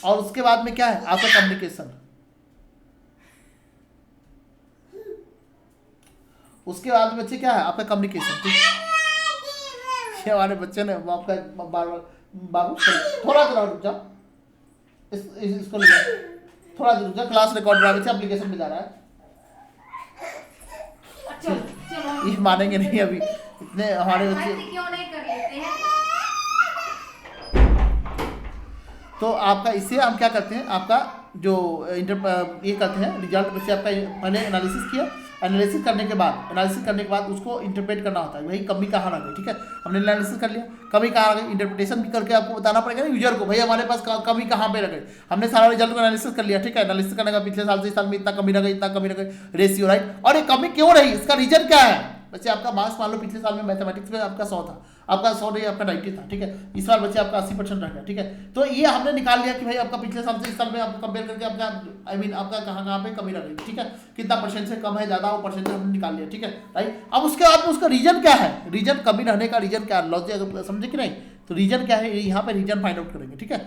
और उसके बाद में क्या है आपका कम्युनिकेशन। उसके बाद बच्चे क्या है आपका कम्युनिकेशन, ठीक है। ये हमारे बच्चे ने आपका बाबू थोड़ा सा रुक जाओ, इसको थोड़ा रुक जाओ, क्लास रिकॉर्ड रहा एप्लीकेशन में जा रहा है। ये मानेंगे नहीं अभी इतने हमारे बच्चे, क्यों नहीं कर लेते हैं। तो आपका इससे हम क्या करते हैं, आपका जो ये करते हैं रिजल्ट बच्चे आपका पहले एनालिसिस किया, एनालिसिस करने के बाद उसको इंटरप्रेट करना होता है, भाई कमी कहाँ रह गई, ठीक है। हमने एनालिसिस कर लिया, कमी कहाँ रह गई, इंटरप्रिटेशन भी करके आपको बताना पड़ेगा ना यूजर को, भाई हमारे पास कमी कहाँ पे रह गई। हमने सारा रिजल्ट को एनालिसिस कर लिया, ठीक है। एनालिसिस करने का पिछले साल से इस साल में इतना कमी रह गई, इतना कमी रह गई, रेशियो, राइट। और ये कमी क्यों रही, इसका रीजन क्या है बच्चे। आपका मार्क्स मान लो पिछले साल में मैथमेटिक्स में आपका 100 था, आपका 100 नहीं आपका 90 था, ठीक है। इस बार बच्चे आपका 80% रह गया, ठीक है। तो ये हमने निकाल लिया कि भाई आपका पिछले साल से इस साल में आपको कंपेयर करके आपका आपका कहाँ पे कमी रह गई, ठीक है। कितना परसेंट से कम है, ज़्यादा वो परसेंट हमने निकाल लिया, ठीक है, राइट। अब उसके बाद में उसका रीजन क्या है, रीजन कमी रहने का रीजन क्या है, लॉजिक समझे कि नहीं। तो रीजन क्या है, यहाँ पे रीजन फाइंड आउट करेंगे, ठीक है।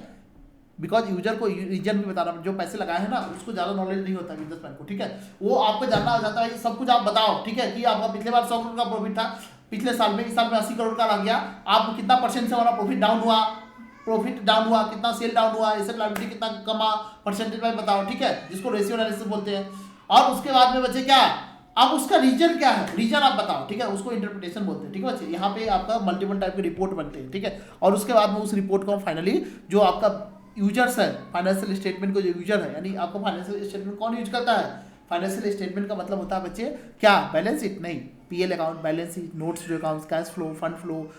बिकॉज यूजर को रीजन भी बताना, जो पैसे लगाए हैं ना उसको ज़्यादा नॉलेज नहीं होता बिजनेसमैन को, ठीक है। वो आपको जानना चाहता है सब कुछ आप बताओ, ठीक है। कि आपका पिछले बार 100 करोड़ का प्रॉफिट था, पिछले साल में, इस साल में 80 करोड़ का लग गया, आपको कितना परसेंट से हमारा प्रॉफिट डाउन हुआ, कितना सेल डाउन हुआ, एसेट लायबिलिटी कितना कमा, परसेंटेज में बताओ, ठीक है, जिसको रेशियो एनालिसिस बोलते हैं। और उसके बाद में बच्चे क्या, अब उसका रीजन क्या है, रीजन आप बताओ, ठीक है, उसको इंटरप्रिटेशन बोलते हैं, ठीक है बच्चे। यहाँ पे आपका मल्टीपल टाइप के रिपोर्ट बनते हैं, ठीक है। और उसके बाद में उस रिपोर्ट को फाइनली जो आपका यूजर्स है, फाइनेंशियल स्टेटमेंट को जो यूजर है, यानी आपको फाइनेंशियल स्टेटमेंट कौन यूज करता है, फाइनेंशियल स्टेटमेंट का मतलब होता है बच्चे क्या, बैलेंस शीट नहीं, PL account, balance sheet, notes to accounts, cash flow, fund flow,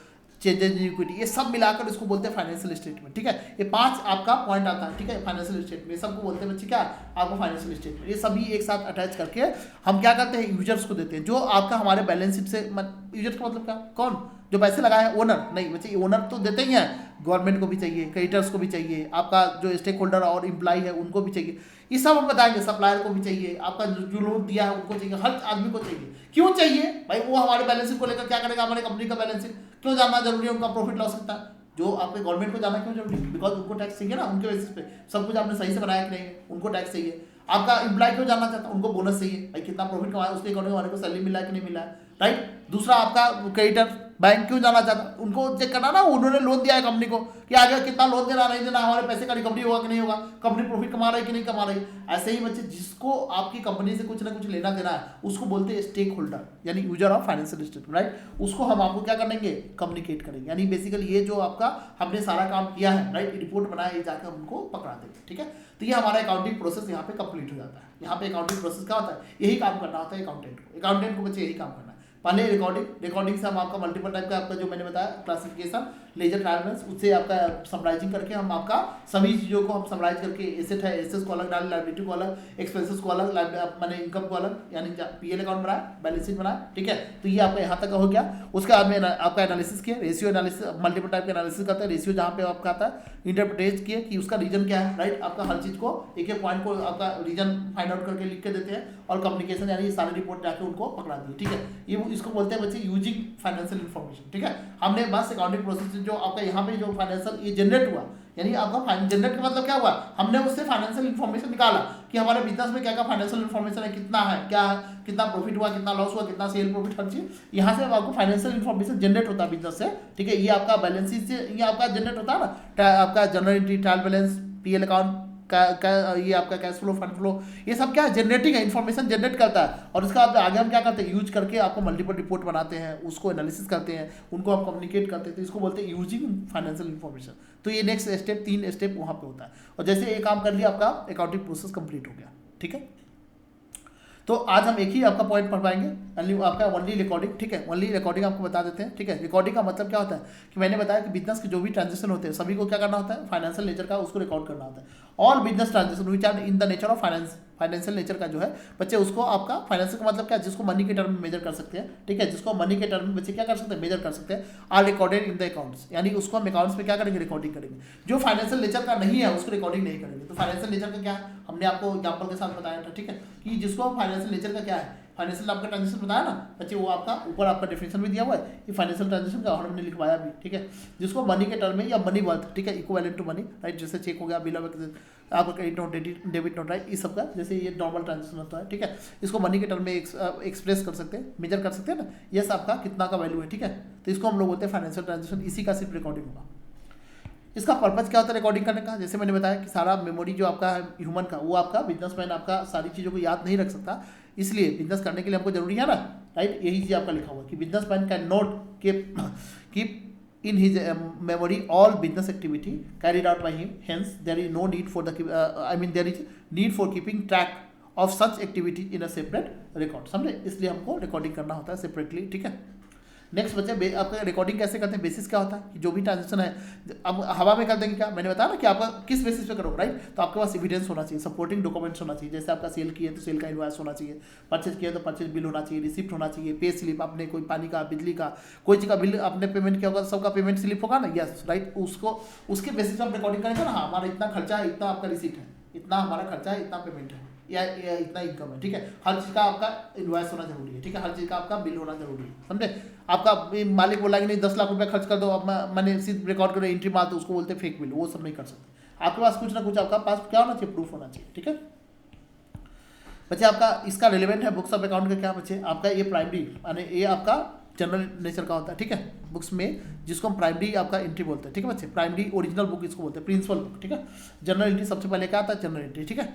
changes in equity, ये सब मिलाकर इसको बोलते हैं फाइनेंशियल स्टेटमेंट, ठीक है। ये 5 आपका पॉइंट आता है, ठीक है, फाइनेंशियल स्टेटमेंट, ये सबको बोलते हैं बच्चे क्या, आपको फाइनेंशियल स्टेटमेंट। ये सभी एक साथ अटैच करके हम क्या करते हैं, यूजर्स को देते हैं, जो आपका हमारे बैलेंस शीट से, यूजर्स का मतलब क्या, कौन, जो पैसे लगाए हैं, ओनर नहीं बच्चे, ओनर तो देते ही हैं, गवर्नमेंट को भी चाहिए, क्रेडिटर्स को भी चाहिए, आपका जो स्टेक होल्डर और एम्प्लॉय है उनको भी चाहिए, ये सब हम बताएंगे, सप्लायर को भी चाहिए, आपका जो लोन दिया है उनको चाहिए, हर आदमी को चाहिए। क्यों चाहिए भाई, वो हमारे बैलेंस शीट को लेकर क्या करेगा, हमारे कंपनी का बैलेंस शीट क्यों जानना जरूरी है, उनका प्रॉफिट लॉस सकता है, जो आपके गवर्नमेंट को जानना क्यों जरूरी है, बिकॉज उनको टैक्स चाहिए ना, उनके बेसिस पे सब कुछ आपने सही से बनाया कि नहीं, उनको टैक्स चाहिए। आपका एम्प्लॉय क्यों जानना चाहता है, उनको बोनस चाहिए, भाई कितना प्रॉफिट कमाया, उसके अकॉर्डिंग हमारे को सैलरी मिला है कि नहीं मिला है, राइट। दूसरा आपका क्रेडिटर बैंक क्यों जाना चाहता, उनको चेक करना ना, उन्होंने लोन दिया है कंपनी को कि आगे कितना लोन देना नहीं देना, हमारे पैसे का रिकवरी होगा कि नहीं होगा, कंपनी प्रॉफिट कमा रही है कि नहीं कमा रही। ऐसे ही बच्चे जिसको आपकी कंपनी से कुछ ना कुछ लेना देना है उसको बोलते हैं स्टेक होल्डर, यानी user of financial statement, right. उसको हम आपको क्या करेंगे, कम्युनिकेट करेंगे, यानी बेसिकली ये जो आपका हमने सारा काम किया है, राइट, रिपोर्ट बनाया, ये जाकर हम उनको पकड़ा देंगे, ठीक है। तो ये हमारा अकाउंटिंग प्रोसेस यहाँ पे कंप्लीट हो जाता है। यहाँ पे अकाउंटिंग प्रोसेस क्या होता है, यही काम करना होता है अकाउंटेंट को, बच्चे यही काम करना है। पहले रिकॉर्डिंग से हम आपका मल्टीपल टाइप का आपका जो मैंने बताया क्लासिफिकेशन, लेजर ट्रायल बैलेंस, उससे आपका समराइजिंग करके हम आपका सभी चीज़ों को हम समराइज करके एसेट है एसेट्स को अलग डाल, लायबिलिटी को अलग, एक्सपेंसेस को अलग, मैंने इनकम को अलग यानी पीएल अकाउंट बनाया, बैलेंस शीट बनाया, ठीक है। तो ये आपका यहाँ तक का हो गया। उसके बाद में आपका एनालिसिस किया, रेशियो एनालिसिस, मल्टीपल टाइप का एनालिसिस करते हैं। रेशियो जहाँ पे आपका आता है इंटरप्रेट किए कि उसका रीजन क्या है, राइट। आपका हर चीज़ को एक एक पॉइंट को आपका रीजन फाइंड आउट करके लिख के देते हैं और कम्युनिकेशन यानी ये सारे रिपोर्ट जाके उनको पकड़ा दिए, ठीक है। ये इसको बोलते हैं बच्चे यूजिंग फाइनेंशियल इन्फॉर्मेशन, ठीक है। हमने बस अकाउंटिंग प्रोसेस जो आपका यहाँ पे जो फाइनेंशियल ये जनरेट हुआ यानी आपका जनरेट का मतलब क्या हुआ, हमने उससे फाइनेंशियल इन्फॉर्मेशन निकाला कि हमारे बिजनेस में क्या क्या फाइनेंशियल इन्फॉर्मेशन है, कितना है, क्या है, कितना प्रॉफिट हुआ, कितना लॉस हुआ, कितना सेल प्रॉफिट, हर चीज यहाँ से आपको फाइनेंशियल इन्फॉर्मेशन जनरेट होता है बिजनेस से, ठीक है। ये आपका बैलेंस शीट से ये आपका जनरेट होता है ना, आपका general entry, trial balance, PL account, ये आपका कैश फ्लो, फंड फ्लो, ये सब क्या जनरेटिंग है, इन्फॉर्मेशन जनरेट करता है। और इसका आगे हम क्या करते हैं, यूज करके आपको मल्टीपल रिपोर्ट बनाते हैं, उसको एनालिसिस करते हैं, उनको हम कम्युनिकेट करते हैं, तो इसको बोलते हैं यूजिंग फाइनेंशियल इन्फॉर्मेशन। तो ये नेक्स्ट स्टेप 3 स्टेप वहाँ पे होता है। और जैसे ये काम कर लिया आपका अकाउंटिंग प्रोसेस कंप्लीट हो गया, ठीक है। तो आज हम एक ही आपका पॉइंट पढ़ पाएंगे, आपका ओनली रिकॉर्डिंग, ठीक है। ओनली रिकॉर्डिंग आपको बता देते हैं, ठीक है। रिकॉर्डिंग का मतलब क्या होता है कि मैंने बताया कि बिजनेस के जो भी ट्रांजेक्शन होते हैं सभी को क्या करना होता है, फाइनेंशियल नेचर का उसको रिकॉर्ड करना होता है। All business transaction which are in the nature of financial nature का जो है बच्चे उसको आपका फाइनेंशियल का मतलब क्या है, जिसको मनी के टर्म में मेजर कर सकते हैं, ठीक है। जिसको मनी के टर्म में बच्चे क्या कर सकते हैं, मेजर कर सकते हैं, are recorded in the accounts, यानी उसको हम अकाउंट्स में क्या करेंगे, रिकॉर्डिंग करेंगे। जो फाइनेंशियल नेचर का नहीं है उसको रिकॉर्डिंग नहीं करेंगे। तो फाइनेंशियल नेचर का क्या है, हमने आपको एग्जाम्पल के साथ बताया था, ठीक है, कि जिसको फाइनेंशियल नेचर का क्या है, फाइनेंशियल आपका ट्रांजेक्शन बताया ना बच्चे, वो आपका ऊपर आपका डेफिनेशन भी दिया हुआ है कि फाइनेंशियल ट्रांजेक्शन का हमने लिखवाया भी, ठीक है। जिसको मनी के टर्म में या मनी वर्थ, ठीक है, इक्विवेलेंट टू मनी, राइट। जैसे चेक हो गया, बिल ऑफ आपका credit note, debit note, right, इस सब का जैसे ये नॉर्मल ट्रांजेक्शन होता है, ठीक है। इसको मनी के टर्म में एक्सप्रेस कर सकते हैं, मेजर कर सकते हैं ना, यस आपका कितना का वैल्यू है, ठीक है। तो इसको हम लोग बोलते हैं फाइनेंशियल ट्रांजेक्शन, इसी का सिर्फ रिकॉर्डिंग होगा। इसका पर्पज क्या होता है रिकॉर्डिंग करने का, जैसे मैंने बताया कि सारा मेमोरी जो आपका है ह्यूमन का, वो आपका बिजनेसमैन आपका सारी चीज़ों को याद नहीं रख सकता, इसलिए बिजनेस करने के लिए हमको जरूरी है ना, राइट। यही चीज़ आपका लिखा हुआ कि businessman can note keep in his memory all business activity carried out by him, hence there is no need for there is need for keeping track of such activity in a separate record, समझे। इसलिए हमको recording करना होता है separately, ठीक है। Next बच्चे आपका रिकॉर्डिंग कैसे करते हैं, बेसिस क्या होता है कि जो भी ट्रांजेक्शन है अब हवा में कर देंगे, क्या मैंने बताया ना कि आपका किस बेसिस पे करो, राइट। तो आपके पास एविडेंस होना चाहिए, सपोर्टिंग डॉक्यूमेंट्स होना चाहिए। जैसे आपका सेल किया तो सेल का इनवॉइस होना चाहिए, परचेज किया तो परचेज बिल होना चाहिए, रिसिप्ट होना चाहिए, पे स्लिप, आपने कोई पानी का, बिजली का, कोई चीज़ का बिल आपने पेमेंट किया होगा, सबका पेमेंट स्लिप होगा ना, यस, राइट। उसको उसके बेसिस पे आप रिकॉर्डिंग करेंगे ना, हाँ हमारा इतना खर्चा है, इतना आपका रिसिप्ट है, इतना हमारा खर्चा है, इतना पेमेंट है, या इतना इनकम है, ठीक है। हर चीज़ का आपका इनवॉइस होना जरूरी है, ठीक है। हर चीज़ का आपका बिल होना जरूरी है, समझे। आपका मालिक बोला कि नहीं 10 लाख रुपया खर्च कर दो, अब मैंने सिर्फ रिकॉर्ड करो, एंट्री मार दो, उसको बोलते हैं फेक बिल, वो सब नहीं कर सकते। आपके पास कुछ ना कुछ आपका पास क्या होना चाहिए, प्रूफ होना चाहिए, ठीक है। बच्चे आपका इसका रिलेवेंट है बुक्स ऑफ अकाउंट का क्या बच्चे, आपका ये प्राइमरी यानी ये आपका जनरल नेचर का होता है, ठीक है। बुक्स में जिसको हम प्राइमरी आपका एंट्री बोलते हैं, ठीक है बच्चे। प्राइमरी ओरिजिनल बुक इसको बोलते हैं, प्रिंसिपल बुक, ठीक है। जनरल एंट्री सबसे पहले क्या आता है, जनरल एंट्री, ठीक है।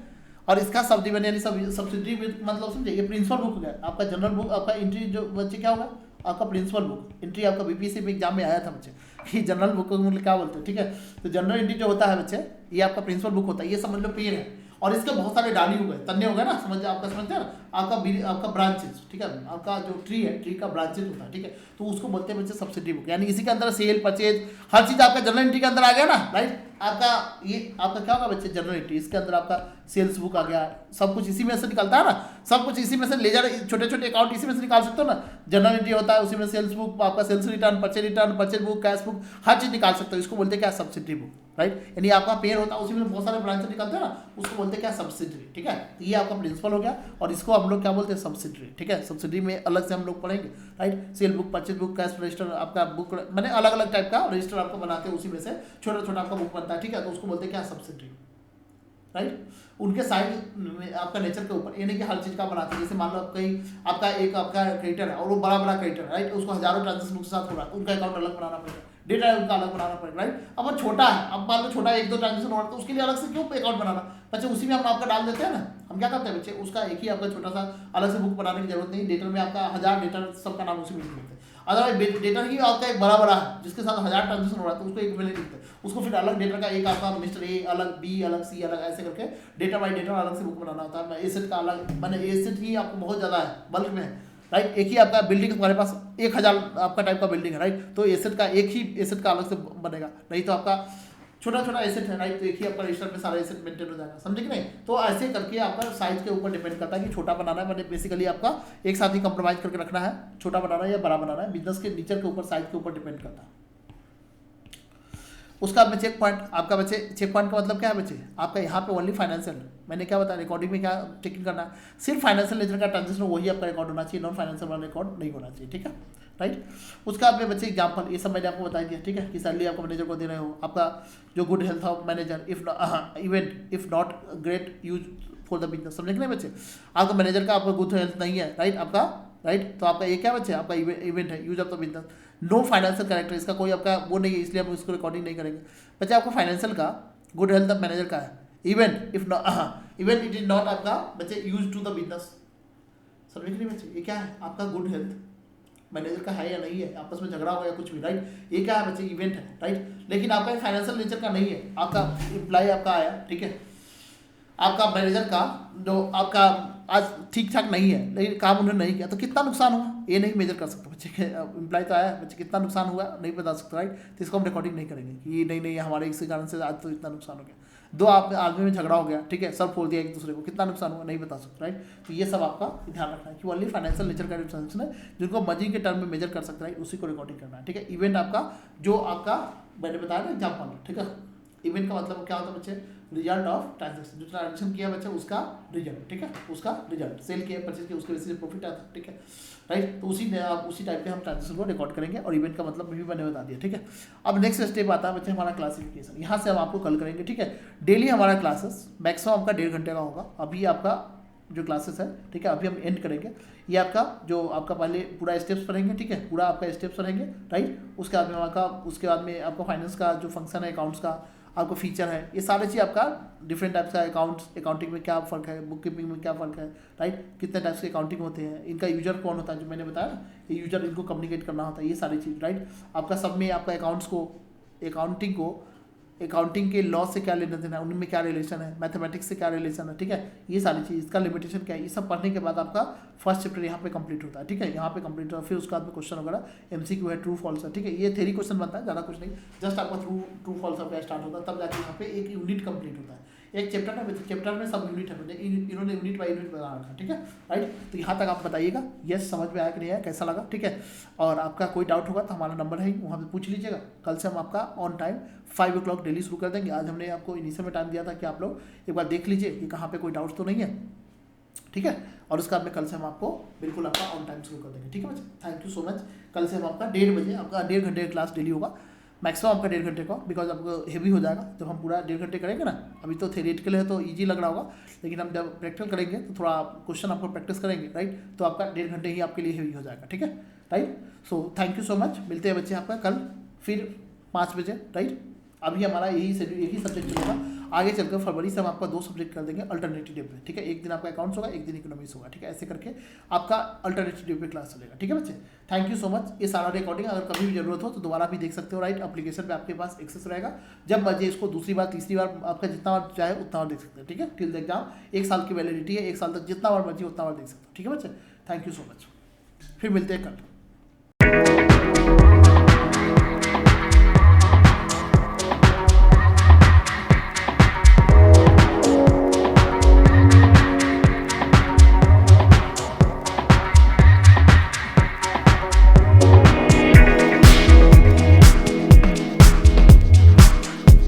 और इसका सब डिवीजन यानी सब्सिडरी मतलब समझे, ये प्रिंसिपल बुक हो गया आपका। जनरल बुक आपका एंट्री जो बच्चे क्या होगा, आपका प्रिंसिपल बुक एंट्री आपका बीपीएससी में एग्जाम में आया था बच्चे कि जनरल बुक को मतलब क्या बोलते हैं, ठीक है। तो जनरल एंट्री जो होता है बच्चे, ये आपका प्रिंसिपल बुक होता है, ये समझ लो पेड़ है और इसके बहुत सारे डाली हो गए, तन्ने हो गए ना, आपका समझते हैं ना, आपका ब्रांचेस, ठीक है। आपका जो ट्री है, ट्री का ब्रांचेस होता है, ठीक है। तो उसको बोलते हैं बच्चे सब्सिडी बुक, यानी इसी के अंदर सेल, परचेज, हर चीज़ आपका जनरल एंट्री के अंदर आ गया ना, राइट। आपका ये आपका क्या होगा बच्चे, जनरल एंट्री, इसके अंदर आपका सेल्स बुक आ गया, सब कुछ इसी में से निकलता है ना, सब कुछ इसी में से लेजर, छोटे छोटे अकाउंट इसी में से निकाल सकते हो ना। जनरल एंट्री होता है, उसी में सेल्स बुक, आपका sales return, purchase book, cash book, हर चीज़ निकाल सकते हो। इसको बोलते हैं क्या, सब्सिडी बुक, राइट। यानी आपका पेयर होता है, उसी में बहुत सारे ब्रांचेस निकलते हैं ना, उसको बोलते हैं क्या, सब्सिडरी, ठीक है। तो ये आपका प्रिंसिपल हो गया और इसको हम लोग क्या बोलते हैं, सब्सिडरी, ठीक है। सब्सिडरी में अलग से हम लोग पढ़ेंगे, right. Cell book, purchase book, cash register, आपका बुक मैंने अलग अलग टाइप का रजिस्टर आपको बनाते हैं, उसी में से छोटा छोटा आपका बुक बनता है, ठीक है। तो उसको बोलते हैं क्या, सब्सिडरी, राइट। उनके साइड आपका नेचर के ऊपर, यानी कि हर चीज़ का बनाते हैं। जैसे मान लो कहीं आपका एक आपका क्रेडिटर है और वो बड़ा बड़ा क्रेडिटर है, राइट। उसको हजारों ट्रांजेक्शन के साथ हो रहा है, उनका अकाउंट अलग बनाना पड़ेगा, डेटा है उनका अलग बनाना पड़ेगा, राइट। अब वो छोटा है, अब मान लो छोटा 1-2 ट्रांजेक्शन हो रहा है, तो उसके लिए अलग से क्यों अकाउंट बनाना बच्चे, उसी में हम आपका डाल देते हैं ना। हम क्या करते हैं बच्चे, उसका एक ही आपका छोटा सा अलग से बुक बनाने की जरूरत नहीं। डेटर में आपका 1000 डेटर सबका नाम उसी में लिख देते हैं। अदरवाइज डेटर ही आपका एक बड़ा है जिसके साथ 1000 ट्रांजेक्शन हो रहा है, तो उसको एक में लिखते हैं, उसको फिर अलग डेटर का एक आपका मिस्टर ए अलग, बी अलग, सी अलग, ऐसे करके डेटा बाई डेटा अलग से बुक बनाना होता है। एसेट का अलग, मैंने एसेट ही आपको बहुत ज़्यादा है, बल्क में राइट। एक ही आपका बिल्डिंग हमारे पास 1000 आपका टाइप का बिल्डिंग है, राइट। तो एसेट का एक ही एसेट का अलग से बनेगा, नहीं तो आपका छोटा छोटा एसेट है, राइट। तो एक ही आपका रजिस्टर में सारा एसेट मेंटेन हो जाएगा, समझे कि नहीं। तो ऐसे करके आपका साइज के ऊपर डिपेंड करता है कि छोटा बनाना है, मतलब बेसिकली आपका एक साथ ही कंप्रोमाइज करके रखना है, छोटा बनाना है या बड़ा बनाना है, बिजनेस के नेचर के ऊपर, साइज के ऊपर डिपेंड करता है। उसका में चेक पॉइंट आपका बच्चे, चेक पॉइंट का मतलब क्या है बच्चे, आपका यहाँ पे ओनली फाइनेंशियल, मैंने क्या बताया रिकॉर्डिंग में क्या चेकिंग करना है, सिर्फ फाइनेंशियल नेचर का ट्रांजेक्शन वही आपका रिकॉर्ड होना चाहिए, नॉन फाइनेंशियल वाला रिकॉर्ड नहीं होना चाहिए, ठीक है, राइट। उसका आपने बच्चे एग्जाम्पल ये सब मैंने आपको बता दिया, ठीक है, कि सैलरी आपको मैनेजर को दे रहे हो, आपका जो good health of manager if event if not great use for the business, समझे कि नहीं बच्चे। आपका मैनेजर का आपका गुड हेल्थ नहीं है, राइट, आपका राइट, तो आपका ये क्या बच्चे आपका इवेंट है, use of the business, no financial character, इसका कोई आपका वो नहीं है, इसलिए हम इसको रिकॉर्डिंग नहीं करेंगे बच्चे। आपका फाइनेंशियल का गुड हेल्थ ऑफ मैनेजर का है, event if not event it is not आपका बच्चे यूज टू द बिजनेस, समझे कि नहीं बच्चे। ये क्या है आपका गुड हेल्थ मैनेजर का है या नहीं है, आपस में झगड़ा हो या कुछ भी, राइट, ये क्या है बच्चे इवेंट है, राइट। लेकिन आपका फाइनेंशियल नेचर का नहीं है, आपका एम्प्लॉय आपका आया, ठीक है, आपका मैनेजर का जो आपका आज ठीक ठाक नहीं है, लेकिन काम उन्होंने नहीं किया, तो कितना नुकसान हुआ ये नहीं मेजर कर सकते बच्चे के, एम्प्लॉय तो आया बच्चे कितना नुकसान हुआ नहीं बता सकते, राइट। तो इसको हम रिकॉर्डिंग नहीं करेंगे कि नहीं हमारे इसी कारण से आज तो इतना नुकसान हो गया, दो आप आदमी में झगड़ा हो गया, ठीक है, सब फोड़ दिया एक दूसरे को, कितना नुकसान हुआ नहीं बता सकते, राइट। तो ये सब आपका ध्यान रखना है कि ओनली फाइनेंशियल नेचर का ट्रांजेक्शन है जिनको मर्जी के टर्म में मेजर कर सकता है, उसी को रिकॉर्डिंग करना है, ठीक है। इवेंट आपका जो आपका मैंने बताया ना एग्जाम्पल, ठीक है, इवेंट का मतलब क्या होता है बच्चे, रिजल्ट ऑफ ट्रांजेक्शन, जो ट्रांजेक्शन किया बच्चे उसका रिजल्ट, ठीक है, उसका रिजल्ट, सेल किया परचेज किया उसके वजह से प्रॉफिट आता है, ठीक है, राइट। तो उसी टाइप के हम ट्रांजेक्शन को रिकॉर्ड करेंगे और इवेंट का मतलब भी मैंने बता दिया, ठीक है। अब नेक्स्ट स्टेप आता है बच्चे हमारा क्लासिफिकेशन, यहाँ से हम आपको कल करेंगे, ठीक है। डेली हमारा क्लासेस मैक्सिमम आपका 1.5 घंटे का होगा, अभी आपका जो क्लासेस है, ठीक है, अभी हम एंड करेंगे, ये आपका जो आपका पहले पूरा स्टेप्स पढ़ेंगे, ठीक है, पूरा आपका स्टेप्स पढ़ेंगे, राइट। उसके बाद में आपका फाइनेंस का जो फंक्शन है, अकाउंट्स का आपको फीचर है, ये सारे चीज़ आपका डिफरेंट टाइप्स का अकाउंटिंग में क्या फ़र्क है, बुक कीपिंग में क्या फ़र्क है, राइट, कितने टाइप्स के अकाउंटिंग होते हैं, इनका यूजर कौन होता है, जो मैंने बताया ना, ये यूजर इनको कम्युनिकेट करना होता है, ये सारी चीज़, राइट। आपका सब में आपका अकाउंटिंग के लॉ से क्या लेना देना है, उनमें क्या रिलेशन है, मैथमेटिक्स से क्या रिलेशन है, ठीक है, ये सारी चीज़, इसका लिमिटेशन क्या है, ये सब पढ़ने के बाद आपका फर्स्ट चैप्टर यहाँ पे कंप्लीट होता है, ठीक है, यहाँ पे कंप्लीट होता है। फिर उसके बाद में क्वेश्चन वगैरह एमसीक्यू है, ट्रू फॉल्स है, ठीक है, ये थ्योरी क्वेश्चन बनता है, ज़्यादा कुछ नहीं, जस्ट आपका ट्रू फॉल्स आपका स्टार्ट होता है, तब जाके यहाँ पे एक यूनिट कंप्लीट होता है, एक चैप्टर में सब यूनिट है, इन्होंने यूनिट बाई यूनिट बना रखा है, ठीक है, राइट। तो यहाँ तक आप बताइएगा यस समझ में आया कि नहीं आया, कैसा लगा, ठीक है। और आपका कोई डाउट होगा तो हमारा नंबर है वहाँ पे पूछ लीजिएगा। कल से हम आपका ऑन टाइम 5 o'clock डेली शुरू कर देंगे। आज हमने आपको इनिशियल में टाइम दिया था कि आप लोग एक बार देख लीजिए कि कहाँ पे कोई डाउट तो नहीं है, ठीक है। और उसके बाद में कल से हम आपको बिल्कुल आपका ऑन टाइम शुरू कर देंगे, ठीक है बच्चे। Thank you so much. कल से हम आपका 1:30 बजे आपका 1.5 घंटे का क्लास डेली होगा, मैक्सिमम आपका 1.5 घंटे का, बिकॉज आपको हेवी हो जाएगा जब हम पूरा 1.5 घंटे करेंगे ना। अभी तो थ्योरेटिकल है तो ईजी लग रहा होगा, लेकिन हम जब प्रैक्टिकल करेंगे तो थोड़ा क्वेश्चन आपको प्रैक्टिस करेंगे, राइट, तो आपका 1.5 घंटे ही आपके लिए हेवी हो जाएगा, ठीक है, right. So thank you so much. मिलते हैं बच्चे आपका कल फिर 5 बजे, राइट। अभी हमारा यही सब्जेक्ट चलेगा, आगे चलकर फरवरी से हम आपका 2 सब्जेक्ट कर देंगे अल्टरनेटिव डे पे, ठीक है। एक दिन आपका अकाउंट्स होगा, एक दिन इकोनॉमिक्स होगा, ठीक है, ऐसे करके आपका अल्टरनेटिव डे पे क्लास चलेगा, ठीक है बच्चे। Thank you so much. ये सारा रिकॉर्डिंग अगर कभी भी जरूरत हो तो दोबारा भी देख सकते हो, राइट। एप्लीकेशन पे आपके पास एक्सेस रहेगा, जब मर्जी इसको दूसरी बार तीसरी बार आपका जितना बार चाहे उतना बार देख सकते हैं, ठीक है। टिल द एग्जाम 1 साल की वैलिडिटी है, 1 साल तक जितना बार मर्जी उतना बार देख सकते हो, ठीक है बच्चे। Thank you so much. फिर मिलते हैं कल।